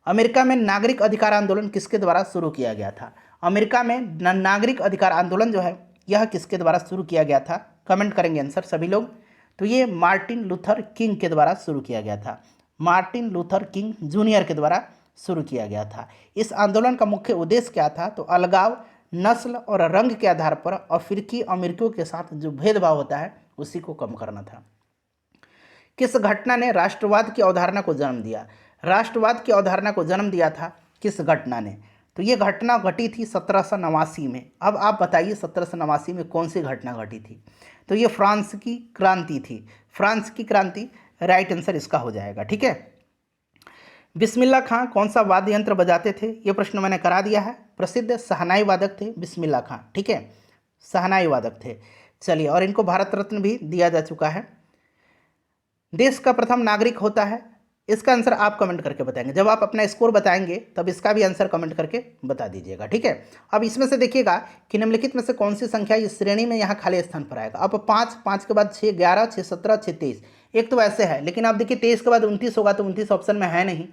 अमेरिका में नागरिक अधिकार आंदोलन किसके द्वारा शुरू किया गया था? अमेरिका में नागरिक अधिकार आंदोलन जो है यह किसके द्वारा शुरू किया गया था? कमेंट करेंगे आंसर सभी लोग। तो ये मार्टिन लूथर किंग के द्वारा शुरू किया गया था, मार्टिन लूथर किंग जूनियर के द्वारा शुरू किया गया था। इस आंदोलन का मुख्य उद्देश्य क्या था? तो अलगाव, नस्ल और रंग के आधार पर अफ्रीकी अमेरिकियों के साथ जो भेदभाव होता है उसी को कम करना था। किस घटना ने राष्ट्रवाद की अवधारणा को जन्म दिया? राष्ट्रवाद की अवधारणा को जन्म दिया था किस घटना ने? तो ये घटना घटी थी 1789 में। अब आप बताइए 1789 में कौन सी घटना घटी थी? तो ये फ्रांस की क्रांति थी, फ्रांस की क्रांति राइट आंसर इसका हो जाएगा, ठीक है। बिस्मिल्लाह खां कौन सा वाद्य यंत्र बजाते थे? ये प्रश्न मैंने करा दिया है, प्रसिद्ध शहनाई वादक थे बिस्मिल्लाह खां, ठीक है, शहनाई वादक थे। चलिए, और इनको भारत रत्न भी दिया जा चुका है। देश का प्रथम नागरिक होता है, इसका आंसर आप कमेंट करके बताएंगे। जब आप अपना स्कोर बताएंगे तब इसका भी आंसर कमेंट करके बता दीजिएगा, ठीक है। अब इसमें से देखिएगा कि निम्नलिखित में से कौन सी संख्या इस श्रेणी में यहाँ खाली स्थान पर आएगा। अब 5, 5 के बाद 6, 11, 6, 17, 6, 23, एक तो ऐसे है, लेकिन आप देखिए 23 के बाद 29 होगा तो 29 ऑप्शन में है नहीं,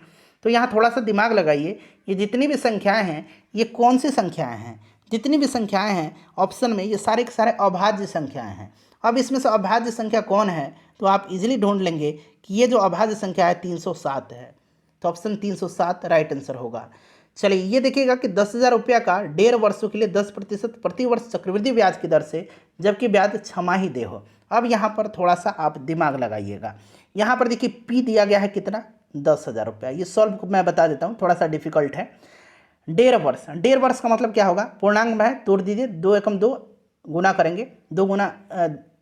तो यहाँ थोड़ा सा दिमाग लगाइए। ये जितनी भी संख्याएँ हैं ये कौन सी संख्याएँ हैं? जितनी भी संख्याएँ हैं ऑप्शन में ये सारे के सारे अभाज्य संख्याएँ हैं। अब इसमें से अभाज्य संख्या कौन है? तो आप इजीली ढूंढ लेंगे कि ये जो अभाज्य संख्या है 307 है, तो ऑप्शन 307 राइट आंसर होगा। चलिए, ये देखिएगा कि 10,000 रुपया का 1.5 वर्षों के लिए 10% प्रतिवर्ष चक्रवृद्धि ब्याज की दर से, जबकि ब्याज छमाही दे हो। अब यहाँ पर थोड़ा सा आप दिमाग लगाइएगा। यहाँ पर देखिए पी दिया गया है कितना? 10,000 रुपया। ये सॉल्व मैं बता देता हूँ, थोड़ा सा डिफिकल्ट है। 1.5 वर्ष, 1.5 वर्ष का मतलब क्या होगा? पूर्णांक में है, तोड़ दीजिए, 2 एकम 2 गुना करेंगे, 2 गुना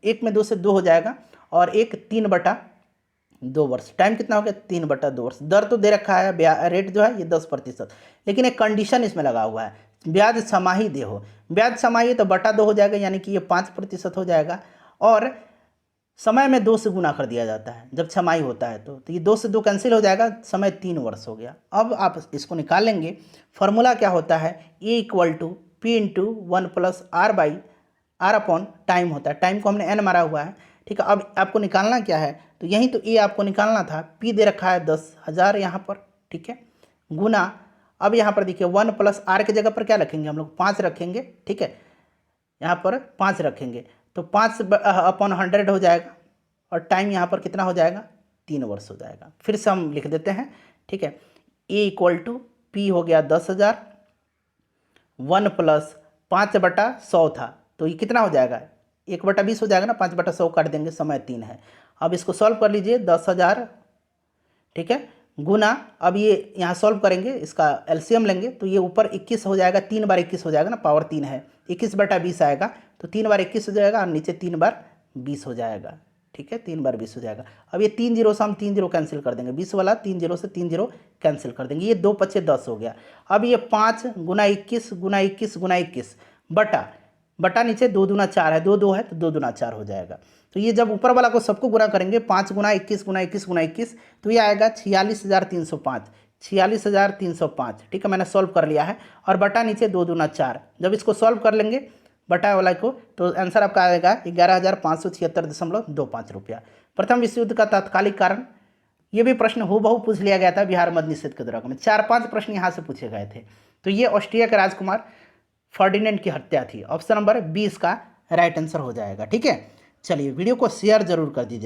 1 में 2 से 2 हो जाएगा और 1 3/2 वर्ष। टाइम कितना हो गया? 3/2 वर्ष। दर तो दे रखा है, रेट जो है ये 10%, लेकिन एक कंडीशन इसमें लगा हुआ है, ब्याज छमाही दे हो। ब्याज छमाही तो बटा 2 हो जाएगा, यानी कि ये 5% हो जाएगा और समय में 2 से गुना कर दिया जाता है जब छमाही होता है, तो ये 2 से 2 कैंसिल हो जाएगा, समय 3 वर्ष हो गया। अब आप इसको निकाल लेंगे। फॉर्मूला क्या होता है? A equal to P into 1 plus R by R upon time होता है। टाइम को हमने एन मारा हुआ है, ठीक है। अब आपको निकालना क्या है? तो यहीं तो ए आपको निकालना था, पी दे रखा है 10,000 यहाँ पर, ठीक है, गुना। अब यहाँ पर देखिए 1 प्लस आर की जगह पर क्या रखेंगे हम लोग? 5 रखेंगे, ठीक है, यहाँ पर 5 रखेंगे तो 5 अपॉन 100 हो जाएगा और टाइम यहाँ पर कितना हो जाएगा? 3 वर्ष हो जाएगा। फिर से हम लिख देते हैं, ठीक है। ए इक्वल टू पी हो गया 10,000, 1 प्लस 5/100 था, तो ये कितना हो जाएगा, 1/20 हो जाएगा ना, 5/100 काट देंगे, समय 3 है। अब इसको सॉल्व कर लीजिए, 10,000, ठीक है, गुना, अब ये यहाँ सॉल्व करेंगे, इसका एलसीएम लेंगे तो ये ऊपर 21 हो जाएगा, 3 बार 21 हो जाएगा ना, पावर 3 है, 21/20 आएगा, तो 3 बार 21 हो जाएगा और नीचे 3 बार 20 हो जाएगा, ठीक है, 3 बार 20 हो जाएगा। अब ये 3 जीरो से हम 3 जीरो कैंसिल कर देंगे, 20 वाला 3 जीरो से 3 जीरो कैंसिल कर देंगे, ये 2×5 = 10 हो गया। अब ये 5 गुना 21 गुना 21 गुना 21 बटा बटा नीचे 2 दूना 4 है, 2 2 है तो 2 दूना 4 हो जाएगा। तो ये जब ऊपर वाला को सबको गुना करेंगे, 5 गुना 21 गुना 21 गुना 21, तो ये आएगा 46,305, 46,305, ठीक है, मैंने सॉल्व कर लिया है। और बटा नीचे 2 दूना 4, जब इसको सॉल्व कर लेंगे बटा वाला को, तो आंसर आपका आएगा 11,576.25 रुपया। प्रथम विश्व युद्ध का तात्कालिक कारण, ये भी प्रश्न हूबहू पूछ लिया गया था बिहार मद्य निषेध के दौरान में, 4-5 प्रश्न यहाँ से पूछे गए थे। तो ये ऑस्ट्रिया के राजकुमार फर्डिनेंड की हत्या थी। ऑप्शन नंबर 20 का राइट आंसर हो जाएगा, ठीक है। चलिए वीडियो को शेयर जरूर कर दीजिए।